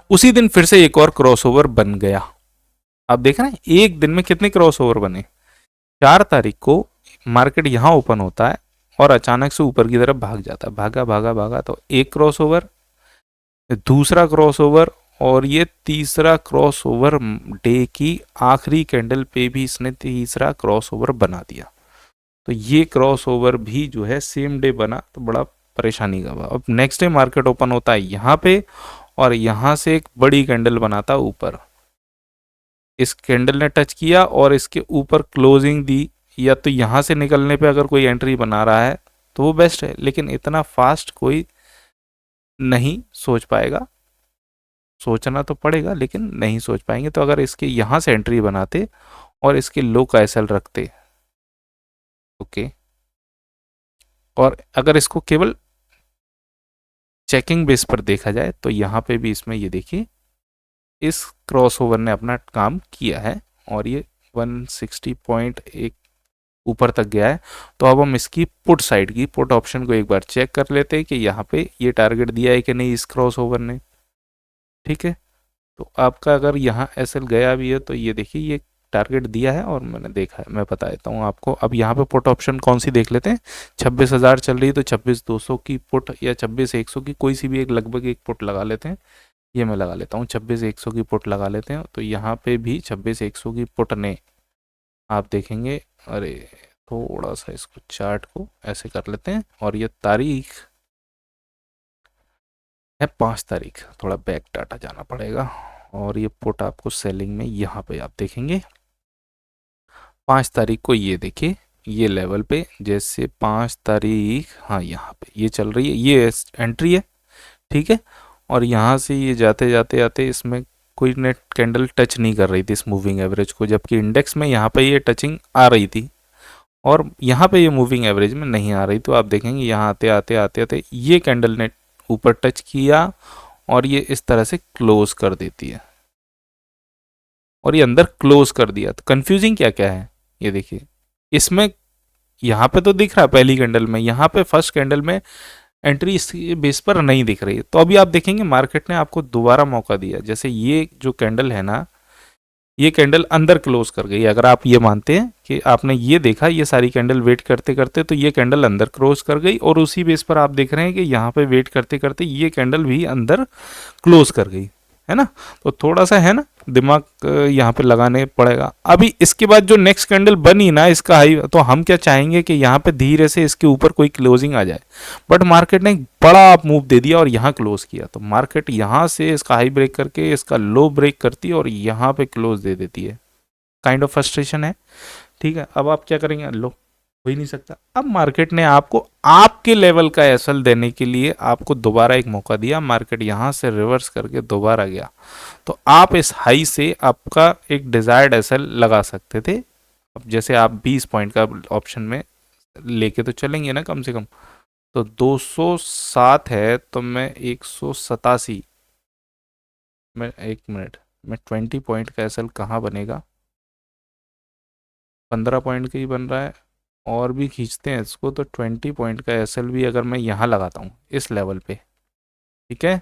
उसी दिन फिर से एक और क्रॉसओवर बन गया। आप देख रहे हैं एक दिन में कितने क्रॉसओवर बने। 4 तारीख को मार्केट यहाँ ओपन होता है और अचानक से ऊपर की तरफ भाग जाता है, भागा भागा भागा, तो एक क्रॉसओवर, दूसरा क्रॉसओवर, और ये तीसरा क्रॉसओवर डे की आखिरी कैंडल पे भी इसने तीसरा क्रॉसओवर बना दिया। तो ये क्रॉसओवर भी जो है सेम डे बना, तो बड़ा परेशानी का हुआ। अब नेक्स्ट डे मार्केट ओपन होता है यहाँ पे, और यहाँ से एक बड़ी कैंडल बनाता ऊपर, इस कैंडल ने टच किया और इसके ऊपर क्लोजिंग दी। या तो यहाँ से निकलने पे अगर कोई एंट्री बना रहा है तो वो बेस्ट है, लेकिन इतना फास्ट कोई नहीं सोच पाएगा। सोचना तो पड़ेगा लेकिन नहीं सोच पाएंगे। तो अगर इसके यहाँ से एंट्री बनाते और इसके लो का एसएल रखते, ओके, और अगर इसको केवल चेकिंग बेस पर देखा जाए तो यहाँ पे भी इसमें ये देखिए इस क्रॉसओवर ने अपना काम किया है, और ये 160.1 ऊपर तक गया है। तो अब हम इसकी पुट साइड की पुट ऑप्शन को एक बार चेक कर लेते हैं कि यहाँ पे ये टारगेट दिया है कि नहीं इस क्रॉसओवर ने। ठीक है, तो आपका अगर यहाँ एसएल गया भी है तो ये देखिए ये टारगेट दिया है और मैंने देखा है। मैं बता देता हूँ आपको। अब यहाँ पे पुट ऑप्शन कौन सी देख लेते हैं। 26,000 चल रही है तो 26,200 की पुट या 26,100 की कोई सी भी एक लगभग एक पुट लगा लेते हैं। ये मैं लगा लेता हूँ 26,100 की पुट लगा लेते हैं। तो यहाँ पे भी 26,100 की पुट ने आप देखेंगे, अरे थोड़ा सा इसको चार्ट को ऐसे कर लेते हैं, और ये तारीख है 5 तारीख, थोड़ा बैक डाटा जाना पड़ेगा। और ये पुट आपको सेलिंग में यहाँ पे आप देखेंगे 5 तारीख को, ये देखिए ये लेवल पे जैसे 5 तारीख, हाँ यहाँ पे ये चल रही है, ये एंट्री है। ठीक है, और यहाँ से ये जाते जाते आते इसमें कोई नेट कैंडल टच नहीं कर रही थी इस मूविंग एवरेज को, जबकि इंडेक्स में यहाँ पे ये टचिंग आ रही थी और यहाँ पे ये मूविंग एवरेज में नहीं आ रही। तो आप देखेंगे यहाँ आते आते आते आते ये कैंडल ने ऊपर टच किया और ये इस तरह से क्लोज कर देती है, और ये अंदर क्लोज कर दिया। तो कंफ्यूजिंग क्या क्या है ये देखिए, इसमें यहाँ पे तो दिख रहा है पहली कैंडल में, यहाँ पे फर्स्ट कैंडल में एंट्री इस बेस पर नहीं दिख रही है। तो अभी आप देखेंगे मार्केट ने आपको दोबारा मौका दिया। जैसे ये जो कैंडल है ना, ये कैंडल अंदर क्लोज कर गई। अगर आप ये मानते हैं कि आपने ये देखा ये सारी कैंडल वेट करते करते, तो ये कैंडल अंदर क्लोज कर गई, और उसी बेस पर आप देख रहे हैं कि यहाँ पे वेट करते करते ये कैंडल भी अंदर क्लोज कर गई, है ना। तो थोड़ा सा है ना दिमाग यहाँ पे लगाने पड़ेगा। अभी इसके बाद जो नेक्स्ट कैंडल बनी ना इसका हाई, तो हम क्या चाहेंगे कि यहाँ पे धीरे से इसके ऊपर कोई क्लोजिंग आ जाए, बट मार्केट ने एक बड़ा मूव दे दिया और यहाँ क्लोज किया। तो मार्केट यहाँ से इसका हाई ब्रेक करके इसका लो ब्रेक करती है और यहाँ पे क्लोज दे देती है। काइंड ऑफ फ्रस्ट्रेशन है। ठीक है, अब आप क्या करेंगे, लो हो ही नहीं सकता। अब मार्केट ने आपको आपके लेवल का एसएल देने के लिए आपको दोबारा एक मौका दिया। मार्केट यहाँ से रिवर्स करके दोबारा गया, तो आप इस हाई से आपका एक डिजायर्ड एसएल लगा सकते थे। अब जैसे आप 20 पॉइंट का ऑप्शन में लेके तो चलेंगे ना कम से कम, तो 207 है तो मैं 187, मैं 1 मिनट में 20 पॉइंट का एसएल कहाँ बनेगा, 15 पॉइंट का ही बन रहा है। और भी खींचते हैं इसको तो 20 पॉइंट का एसएल भी अगर मैं यहाँ लगाता हूँ इस लेवल पे, ठीक है,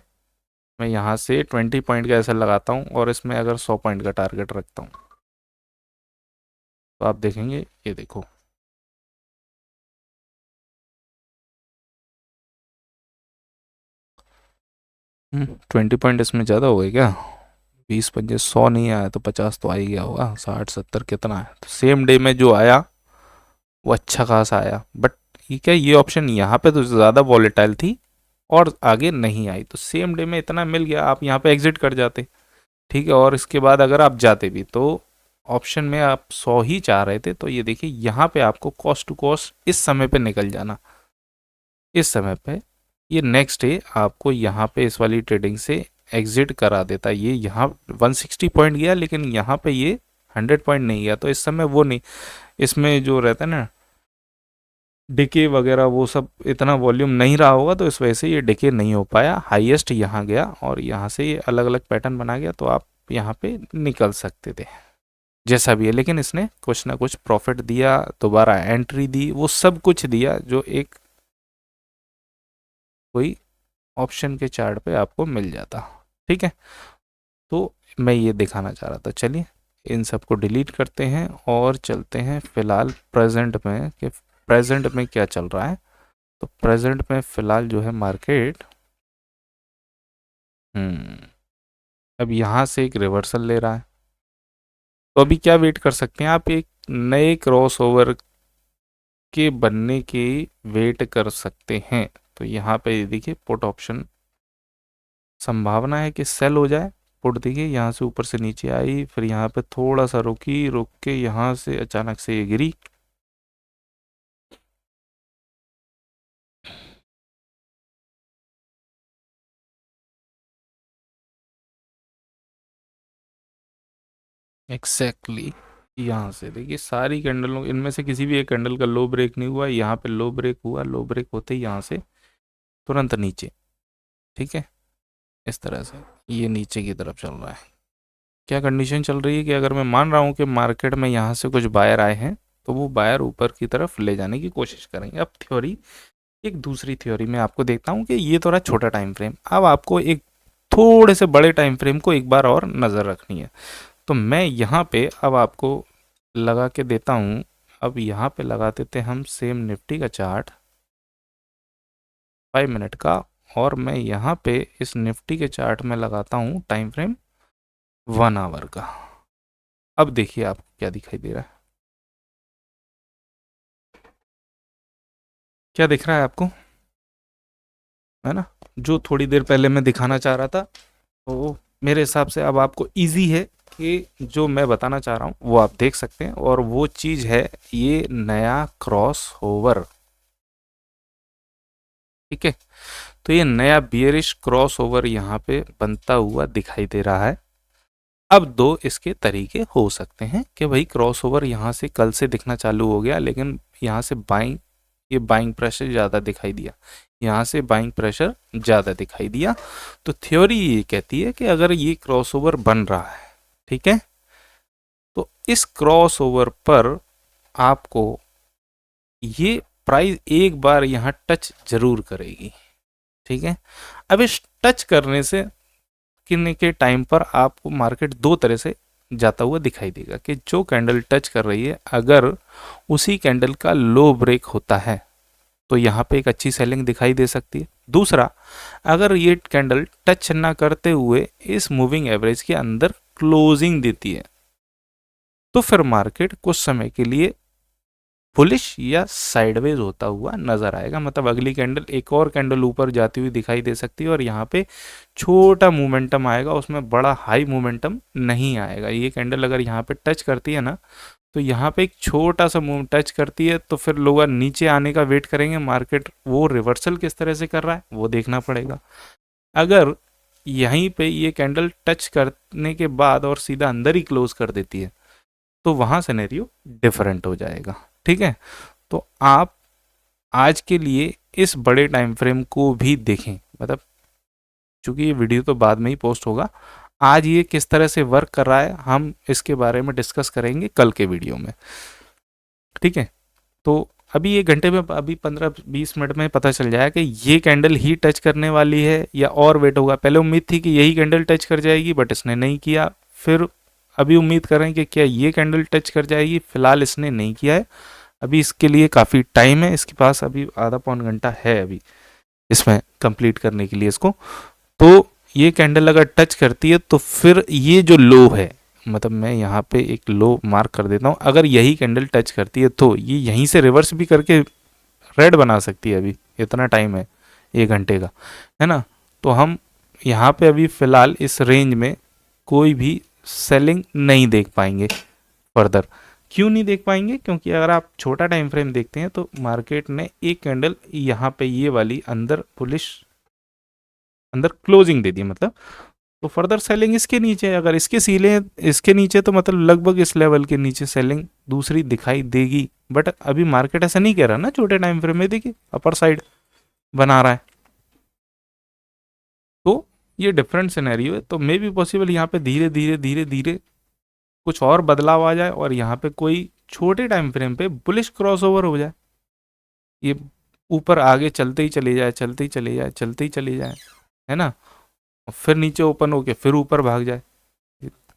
मैं यहाँ से 20 पॉइंट का एसएल लगाता हूँ और इसमें अगर 100 पॉइंट का टारगेट रखता हूँ, तो आप देखेंगे ये देखो 20 पॉइंट इसमें ज़्यादा हो गए क्या। 20 25 100 नहीं आया तो 50 तो आ ही गया होगा, 60 70 कितना है। तो सेम डे में जो आया वो अच्छा खासा आया, बट ये क्या ये ऑप्शन यहाँ पे तो ज़्यादा वॉलेटाइल थी और आगे नहीं आई। तो सेम डे में इतना मिल गया, आप यहाँ पे एग्जिट कर जाते। ठीक है, और इसके बाद अगर आप जाते भी तो ऑप्शन में आप 100 ही चाह रहे थे, तो ये देखिए यहाँ पे आपको कॉस्ट टू कॉस्ट इस समय पे निकल जाना, इस समय पे ये नेक्स्ट डे आपको यहाँ पे इस वाली ट्रेडिंग से एग्जिट करा देता। ये यहाँ 160 पॉइंट गया लेकिन यहाँ पे ये 100 पॉइंट नहीं गया, तो इस समय वो नहीं, इसमें जो रहता है ना डिके वगैरह वो सब इतना वॉल्यूम नहीं रहा होगा, तो इस वजह से ये डिके नहीं हो पाया। हाईएस्ट यहाँ गया और यहाँ से ये अलग अलग पैटर्न बना गया, तो आप यहाँ पे निकल सकते थे जैसा भी है। लेकिन इसने कुछ ना कुछ प्रॉफिट दिया, दोबारा एंट्री दी, वो सब कुछ दिया जो एक कोई ऑप्शन के चार्ट पे आपको मिल जाता। ठीक है, तो मैं ये दिखाना चाह रहा था। चलिए इन सबको डिलीट करते हैं और चलते हैं फिलहाल प्रेजेंट में कि प्रेजेंट में क्या चल रहा है। तो प्रेजेंट में फिलहाल जो है मार्केट अब यहाँ से एक रिवर्सल ले रहा है, तो अभी क्या वेट कर सकते हैं आप, एक नए क्रॉसओवर के बनने की वेट कर सकते हैं। तो यहाँ पे देखिए पुट ऑप्शन, संभावना है कि सेल हो जाए। पुट देखिए यहाँ से ऊपर से नीचे आई, फिर यहाँ पे थोड़ा सा रुकी, रुक के यहाँ से अचानक से ये गिरी। Exactly exactly। यहाँ से देखिए सारी कैंडलों, इनमें से किसी भी एक कैंडल का लो ब्रेक नहीं हुआ, यहाँ पे लो ब्रेक हुआ, लो ब्रेक होते ही यहाँ से तुरंत नीचे। ठीक है, इस तरह से ये नीचे की तरफ चल रहा है। क्या कंडीशन चल रही है कि अगर मैं मान रहा हूँ कि मार्केट में यहाँ से कुछ बायर आए हैं, तो वो बायर ऊपर की तरफ ले जाने की कोशिश करेंगे। अब थ्योरी, एक दूसरी थ्योरी में आपको देखता हूँ कि ये थोड़ा छोटा टाइम फ्रेम, अब आपको एक थोड़े से बड़े टाइम फ्रेम को एक बार और नज़र रखनी है। तो मैं यहाँ पे अब आपको लगा के देता हूँ। अब यहाँ पे लगा देते हम सेम निफ्टी का चार्ट 5 मिनट का, और मैं यहाँ पे इस निफ्टी के चार्ट में लगाता हूँ टाइम फ्रेम 1 आवर का। अब देखिए आपको क्या दिखाई दे रहा है, क्या दिख रहा है आपको, है ना, जो थोड़ी देर पहले मैं दिखाना चाह रहा था। तो मेरे हिसाब से अब आपको इजी है कि जो मैं बताना चाह रहा हूँ वो आप देख सकते हैं, और वो चीज़ है ये नया क्रॉस ओवर। ठीक है, तो ये नया बियरिश क्रॉस ओवर यहाँ पे बनता हुआ दिखाई दे रहा है। अब दो इसके तरीके हो सकते हैं कि भाई क्रॉस ओवर यहाँ से कल से दिखना चालू हो गया, लेकिन यहाँ से बाइंग, ये बाइंग प्रेशर ज़्यादा दिखाई दिया, यहाँ से बाइंग प्रेशर ज़्यादा दिखाई दिया। तो थ्योरी ये कहती है कि अगर ये क्रॉस ओवर बन रहा है, ठीक है, तो इस क्रॉस ओवर पर आपको ये प्राइस एक बार यहाँ टच जरूर करेगी। ठीक है, अब इस टच करने से किन्ने के टाइम पर आपको मार्केट दो तरह से जाता हुआ दिखाई देगा कि जो कैंडल टच कर रही है, अगर उसी कैंडल का लो ब्रेक होता है तो यहाँ पे एक अच्छी सेलिंग दिखाई दे सकती है। दूसरा, अगर ये कैंडल टच ना करते हुए इस मूविंग एवरेज के अंदर क्लोजिंग देती है, तो फिर मार्केट कुछ समय के लिए बुलिश या साइडवेज होता हुआ नजर आएगा। मतलब अगली कैंडल, एक और कैंडल ऊपर जाती हुई दिखाई दे सकती है, और यहाँ पे छोटा मोमेंटम आएगा, उसमें बड़ा हाई मोमेंटम नहीं आएगा। ये कैंडल अगर यहाँ पे टच करती है ना, तो यहाँ पे एक छोटा सा मूव टच करती है, तो फिर लोग नीचे आने का वेट करेंगे। मार्केट वो रिवर्सल किस तरह से कर रहा है वो देखना पड़ेगा। अगर यहीं पे ये कैंडल टच करने के बाद और सीधा अंदर ही क्लोज कर देती है, तो वहां सिनेरियो डिफरेंट हो जाएगा। ठीक है, तो आप आज के लिए इस बड़े टाइम फ्रेम को भी देखें। मतलब चूंकि ये वीडियो तो बाद में ही पोस्ट होगा, आज ये किस तरह से वर्क कर रहा है हम इसके बारे में डिस्कस करेंगे कल के वीडियो में। ठीक है, तो अभी एक घंटे में, अभी 15-20 मिनट में पता चल जाएगा कि ये कैंडल ही टच करने वाली है या और वेट होगा। पहले उम्मीद थी कि यही कैंडल टच कर जाएगी, बट इसने नहीं किया। फिर अभी उम्मीद कर रहे हैं कि क्या ये कैंडल टच कर जाएगी, फिलहाल इसने नहीं किया है। अभी इसके लिए काफ़ी टाइम है, इसके पास अभी आधा पौन घंटा है अभी इसमें कंप्लीट करने के लिए इसको। तो ये कैंडल अगर टच करती है तो फिर ये जो लो है, मतलब मैं यहाँ पे एक लो मार्क कर देता हूँ, अगर यही कैंडल टच करती है तो ये यहीं से रिवर्स भी करके रेड बना सकती है। अभी इतना टाइम है, 1 घंटे का, है ना। तो हम यहाँ पे अभी फ़िलहाल इस रेंज में कोई भी सेलिंग नहीं देख पाएंगे फर्दर। क्यों नहीं देख पाएंगे? क्योंकि अगर आप छोटा टाइम फ्रेम देखते हैं तो मार्केट ने एक कैंडल यहाँ पे ये वाली अंदर पुलिश अंदर क्लोजिंग दे दी, मतलब तो फर्दर सेलिंग इसके नीचे है। अगर इसके सीले इसके नीचे, तो मतलब लगभग इस लेवल के नीचे सेलिंग दूसरी दिखाई देगी। बट अभी मार्केट ऐसा नहीं कह रहा ना, छोटे टाइम फ्रेम में देखिए अपर साइड बना रहा है। तो ये डिफरेंट सिनेरियो है। तो मे बी पॉसिबल यहाँ पे धीरे धीरे धीरे धीरे कुछ और बदलाव आ जाए और यहाँ पे कोई छोटे टाइम फ्रेम पे बुलिश क्रॉसओवर हो जाए, ये ऊपर आगे चलते ही चले जाए, चलते ही चले जाए, चलते ही चले जाए, है ना, और फिर नीचे ओपन होके फिर ऊपर भाग जाए।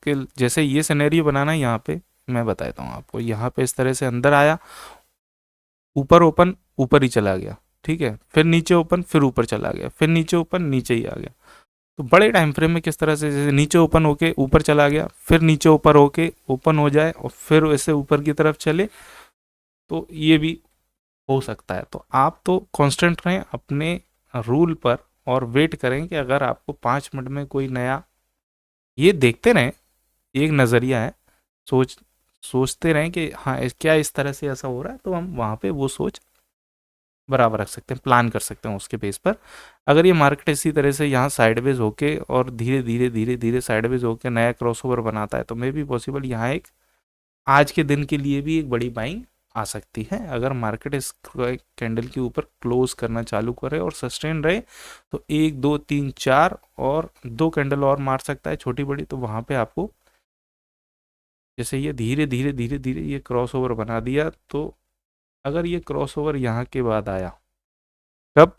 कि जैसे ये सिनेरियो बनाना है यहाँ पे, मैं बताता हूँ आपको। यहाँ पे इस तरह से अंदर आया, ऊपर ओपन, ऊपर ही चला गया, ठीक है, फिर नीचे ओपन, फिर ऊपर चला गया, फिर नीचे ओपन, नीचे ही आ गया। तो बड़े टाइम फ्रेम में किस तरह से, जैसे नीचे ओपन होके ऊपर चला गया, फिर नीचे ऊपर होके ओपन हो जाए और फिर वैसे ऊपर की तरफ चले, तो ये भी हो सकता है। तो आप तो कांस्टेंट रहें अपने रूल पर और वेट करें कि अगर आपको 5 मिनट में कोई नया, ये देखते रहें, एक नज़रिया है, सोच सोचते रहें कि हाँ क्या इस तरह से ऐसा हो रहा है, तो हम वहाँ पे वो सोच बराबर रख सकते हैं, प्लान कर सकते हैं उसके बेस पर। अगर ये मार्केट इसी तरह से यहाँ साइडवेज होके और धीरे धीरे धीरे धीरे साइडवेज होके नया क्रॉसओवर बनाता है, तो मे बी पॉसिबल यहाँ एक आज के दिन के लिए भी एक बड़ी बाइंग आ सकती है। अगर मार्केट इस कैंडल के ऊपर क्लोज करना चालू करे और सस्टेन रहे, तो 1 2 3 4 और 2 कैंडल और मार सकता है छोटी बड़ी। तो वहां पे आपको, जैसे ये धीरे धीरे धीरे धीरे ये क्रॉस ओवर बना दिया, तो अगर ये क्रॉस ओवर यहाँ के बाद आया, कब,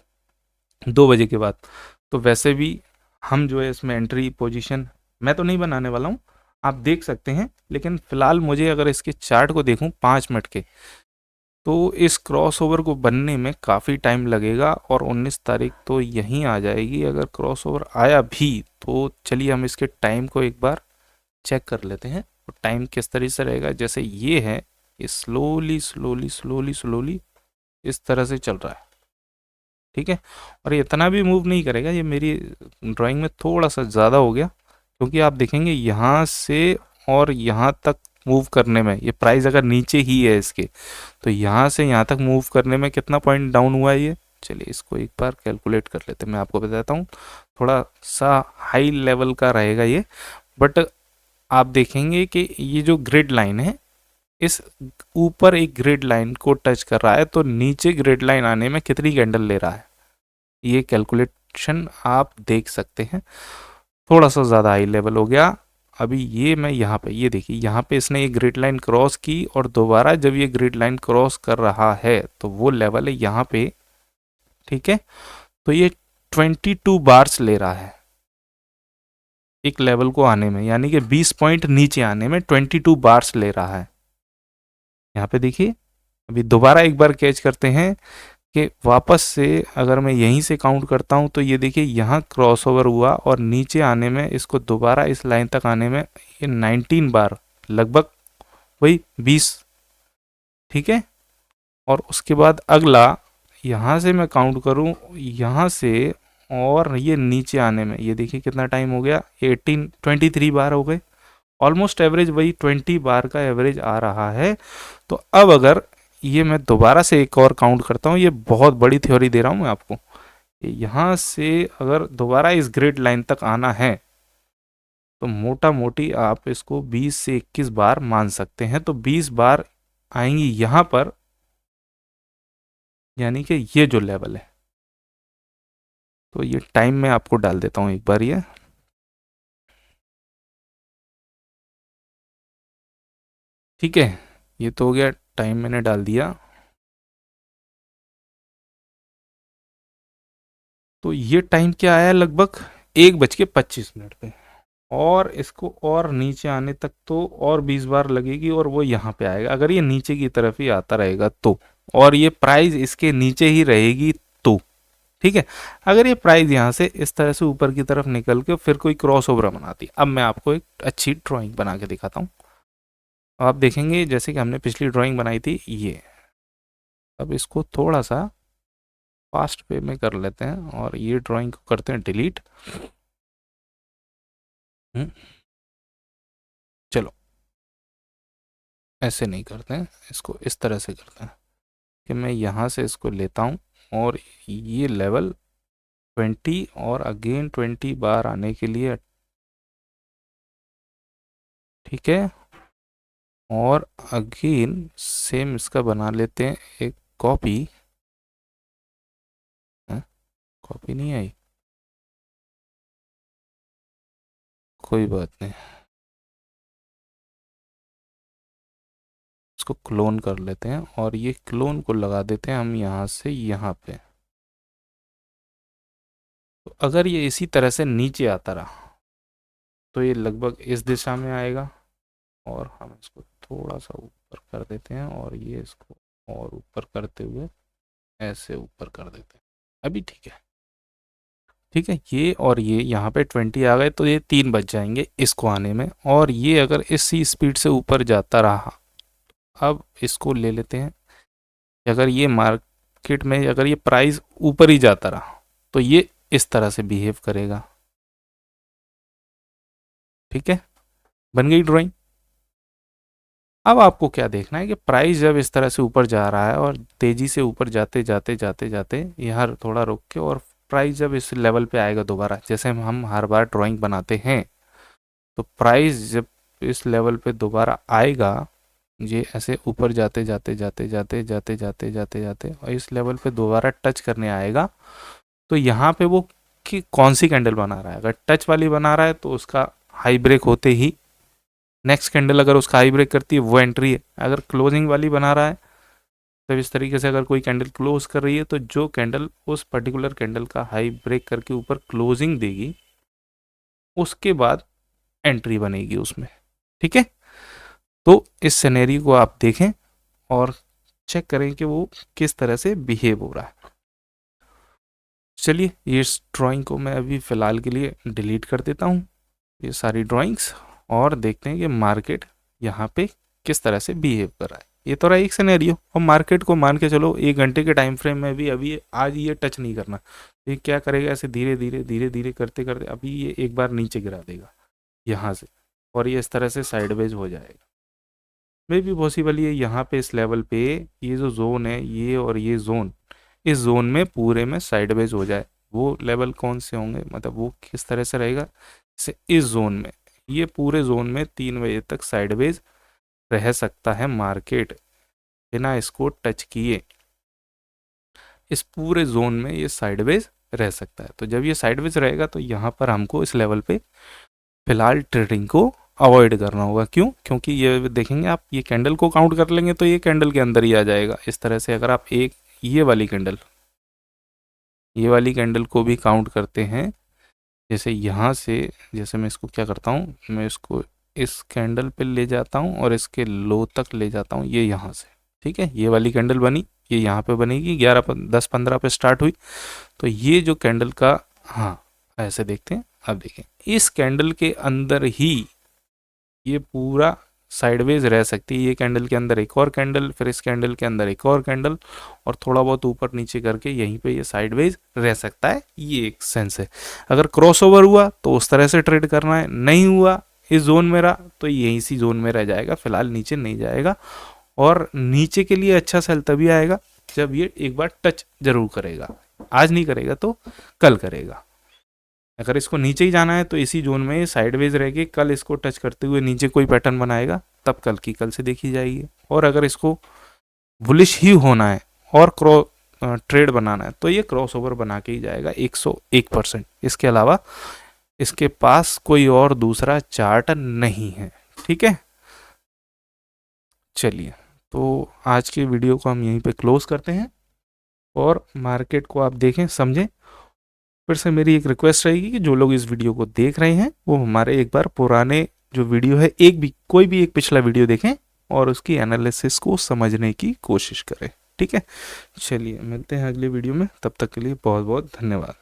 2 बजे के बाद, तो वैसे भी हम जो है इसमें एंट्री पोजीशन मैं तो नहीं बनाने वाला हूँ, आप देख सकते हैं। लेकिन फिलहाल मुझे अगर इसके चार्ट को देखूं 5 मिनट के, तो इस क्रॉसओवर को बनने में काफ़ी टाइम लगेगा और 19 तारीख तो यहीं आ जाएगी। अगर क्रॉसओवर आया भी तो चलिए हम इसके टाइम को एक बार चेक कर लेते हैं। तो टाइम किस तरीके से रहेगा, जैसे ये है, ये स्लोली स्लोली स्लोली स्लोली इस तरह से चल रहा है, ठीक है। और ये इतना भी मूव नहीं करेगा, ये मेरी ड्राइंग में थोड़ा सा ज़्यादा हो गया, क्योंकि आप देखेंगे यहाँ से और यहाँ तक मूव करने में, ये प्राइस अगर नीचे ही है इसके, तो यहाँ से यहाँ तक मूव करने में कितना पॉइंट डाउन हुआ है ये, चलिए इसको एक बार कैलकुलेट कर लेते हैं, मैं आपको बताता हूँ। थोड़ा सा हाई लेवल का रहेगा ये, बट आप देखेंगे कि ये जो ग्रिड लाइन है, इस ऊपर एक ग्रिड लाइन को टच कर रहा है, तो नीचे ग्रिड लाइन आने में कितनी कैंडल ले रहा है, ये कैलकुलेशन आप देख सकते हैं। थोड़ा सा ज़्यादा हाई लेवल हो गया। अभी ये मैं यहाँ पे, ये देखिए यहाँ पे इसने ये ग्रिड लाइन क्रॉस की और दोबारा जब ये ग्रिड लाइन क्रॉस कर रहा है, तो वो लेवल है यहाँ पे, ठीक है। तो ये 22 बार्स ले रहा है एक लेवल को आने में, यानी कि 20 पॉइंट नीचे आने में 22 बार्स ले रहा है। यहाँ पे देखिए, अभी दोबारा एक बार कैच करते हैं कि वापस से अगर मैं यहीं से काउंट करता हूँ, तो ये देखिए यहाँ क्रॉसओवर हुआ और नीचे आने में, इसको दोबारा इस लाइन तक आने में ये 19 बार, लगभग वही 20, ठीक है। और उसके बाद अगला, यहाँ से मैं काउंट करूँ, यहाँ से और ये नीचे आने में, ये देखिए कितना टाइम हो गया, 23 बार हो गए। ऑलमोस्ट एवरेज वही 20 बार का एवरेज आ रहा है। तो अब अगर ये मैं दोबारा से एक और काउंट करता हूँ, ये बहुत बड़ी थ्योरी दे रहा हूँ मैं आपको, यहाँ से अगर दोबारा इस ग्रिड लाइन तक आना है, तो मोटा मोटी आप इसको 20 से 21 बार मान सकते हैं। तो 20 बार आएंगी यहाँ पर, यानी कि ये जो लेवल है, तो ये टाइम मैं आपको डाल देता हूँ एक बार, ये ठीक है। ये तो हो गया, टाइम मैंने डाल दिया। तो ये टाइम क्या आया, लगभग 1 बज के 25 मिनट पे। और इसको और नीचे आने तक तो और 20 बार लगेगी, और वो यहाँ पे आएगा अगर ये नीचे की तरफ ही आता रहेगा तो, और ये प्राइस इसके नीचे ही रहेगी तो, ठीक है। अगर ये प्राइस यहाँ से इस तरह से ऊपर की तरफ निकल के फिर कोई क्रॉस ओवर बनाती, अब मैं आपको एक अच्छी ड्राइंग बना के दिखाता हूँ। आप देखेंगे जैसे कि हमने पिछली ड्राइंग बनाई थी ये, अब इसको थोड़ा सा फास्ट वे में कर लेते हैं और ये ड्राइंग को करते हैं डिलीट। चलो, ऐसे नहीं करते हैं, इसको इस तरह से करते हैं कि मैं यहाँ से इसको लेता हूँ और ये लेवल 20 और अगेन 20 बार आने के लिए, ठीक है। और अगेन सेम इसका बना लेते हैं एक कॉपी, कॉपी नहीं आई, कोई बात नहीं, इसको क्लोन कर लेते हैं और ये क्लोन को लगा देते हैं हम यहाँ से यहाँ पे। तो अगर ये इसी तरह से नीचे आता रहा, तो ये लगभग इस दिशा में आएगा, और हम इसको थोड़ा सा ऊपर कर देते हैं और ये इसको और ऊपर करते हुए ऐसे ऊपर कर देते हैं। अभी ठीक है, ठीक है, ये और ये यहाँ पे 20 आ गए तो ये 3 बच जाएंगे इसको आने में, और ये अगर इसी स्पीड से ऊपर जाता रहा, अब इसको ले लेते हैं, अगर ये मार्केट में अगर ये प्राइस ऊपर ही जाता रहा तो ये इस तरह से बिहेव करेगा। ठीक है, बन गई ड्राइंग। अब आपको क्या देखना है कि प्राइस जब इस तरह से ऊपर जा रहा है और तेजी से ऊपर जाते जाते जाते जाते यहाँ थोड़ा रुक के, और प्राइस जब इस लेवल पे आएगा दोबारा, जैसे हम हर बार ड्राइंग बनाते हैं, तो प्राइस जब इस लेवल पे दोबारा आएगा, ये ऐसे ऊपर जाते जाते जाते जाते जाते जाते जाते जाते और इस लेवल पे दोबारा टच करने आएगा, तो यहाँ पे वो कि कौन सी कैंडल बना रहा है। अगर टच वाली बना रहा है तो उसका हाई ब्रेक होते ही नेक्स्ट कैंडल अगर उसका हाई ब्रेक करती है वो एंट्री है। अगर क्लोजिंग वाली बना रहा है, तो इस तरीके से अगर कोई कैंडल क्लोज कर रही है तो जो कैंडल उस पर्टिकुलर कैंडल का हाई ब्रेक करके ऊपर क्लोजिंग देगी, उसके बाद एंट्री बनेगी उसमें। ठीक है, तो इस सिनेरियो को आप देखें और चेक करें कि वो किस तरह से बिहेव हो रहा है। चलिए, ये इस ड्राइंग को मैं अभी फ़िलहाल के लिए डिलीट कर देता हूँ, ये सारी ड्राइंग्स, और देखते हैं कि मार्केट यहाँ पे किस तरह से बिहेव कर रहा है। ये तो रहा एक सिनेरियो, और मार्केट को मान के चलो 1 घंटे के टाइम फ्रेम में भी अभी आज ये टच नहीं करना, ये क्या करेगा, ऐसे धीरे धीरे धीरे धीरे करते करते अभी ये एक बार नीचे गिरा देगा यहाँ से, और ये इस तरह से साइडवेज हो जाएगा। मे भी पॉसिबल ये यहाँ पे इस लेवल पे ये जो जोन है, ये और ये जोन, इस जोन में पूरे में साइडवेज हो जाए। वो लेवल कौन से होंगे, मतलब वो किस तरह से रहेगा, से इस जोन में, ये पूरे जोन में 3 बजे तक साइडवेज रह सकता है मार्केट बिना इसको टच किए। इस पूरे जोन में ये साइडवेज रह सकता है। तो जब ये साइडवेज रहेगा तो यहाँ पर हमको इस लेवल पे फिलहाल ट्रेडिंग को अवॉइड करना होगा। क्यों? क्योंकि ये देखेंगे आप, ये कैंडल को काउंट कर लेंगे तो ये कैंडल के अंदर ही आ जाएगा इस तरह से। अगर आप एक ये वाली कैंडल को भी काउंट करते हैं, जैसे यहाँ से, जैसे मैं इसको क्या करता हूँ, मैं इसको इस कैंडल पे ले जाता हूँ और इसके लो तक ले जाता हूँ, ये यहाँ से। ठीक है, ये वाली कैंडल बनी, ये यहाँ पे बनेगी, 11-10-15 पे स्टार्ट हुई, तो ये जो कैंडल का, हाँ ऐसे देखते हैं। अब देखें, इस कैंडल के अंदर ही ये पूरा साइडवेज रह सकती है। ये कैंडल के अंदर एक और कैंडल, फिर इस कैंडल के अंदर एक और कैंडल, और थोड़ा बहुत ऊपर नीचे करके यहीं पे ये साइडवेज रह सकता है। ये एक सेंस है। अगर क्रॉसओवर हुआ तो उस तरह से ट्रेड करना है, नहीं हुआ इस जोन में रहा तो यहीं सी जोन में रह जाएगा, फिलहाल नीचे नहीं जाएगा। और नीचे के लिए अच्छा सेल तभी आएगा जब ये एक बार टच जरूर करेगा। आज नहीं करेगा तो कल करेगा। अगर इसको नीचे ही जाना है तो इसी जोन में साइडवेज रह के कल इसको टच करते हुए नीचे कोई पैटर्न बनाएगा, तब कल की कल से देखी जाएगी। और अगर इसको बुलिश ही होना है और ट्रेड बनाना है तो ये क्रॉसओवर बना के ही जाएगा 101%। इसके अलावा इसके पास कोई और दूसरा चार्ट नहीं है। ठीक है, चलिए, तो आज के वीडियो को हम यहीं पे क्लोज करते हैं, और मार्केट को आप देखें, समझें। फिर से मेरी एक रिक्वेस्ट रहेगी कि जो लोग इस वीडियो को देख रहे हैं वो हमारे एक बार पुराने जो वीडियो है, कोई भी एक पिछला वीडियो देखें और उसकी एनालिसिस को समझने की कोशिश करें। ठीक है, चलिए मिलते हैं अगले वीडियो में, तब तक के लिए बहुत बहुत धन्यवाद।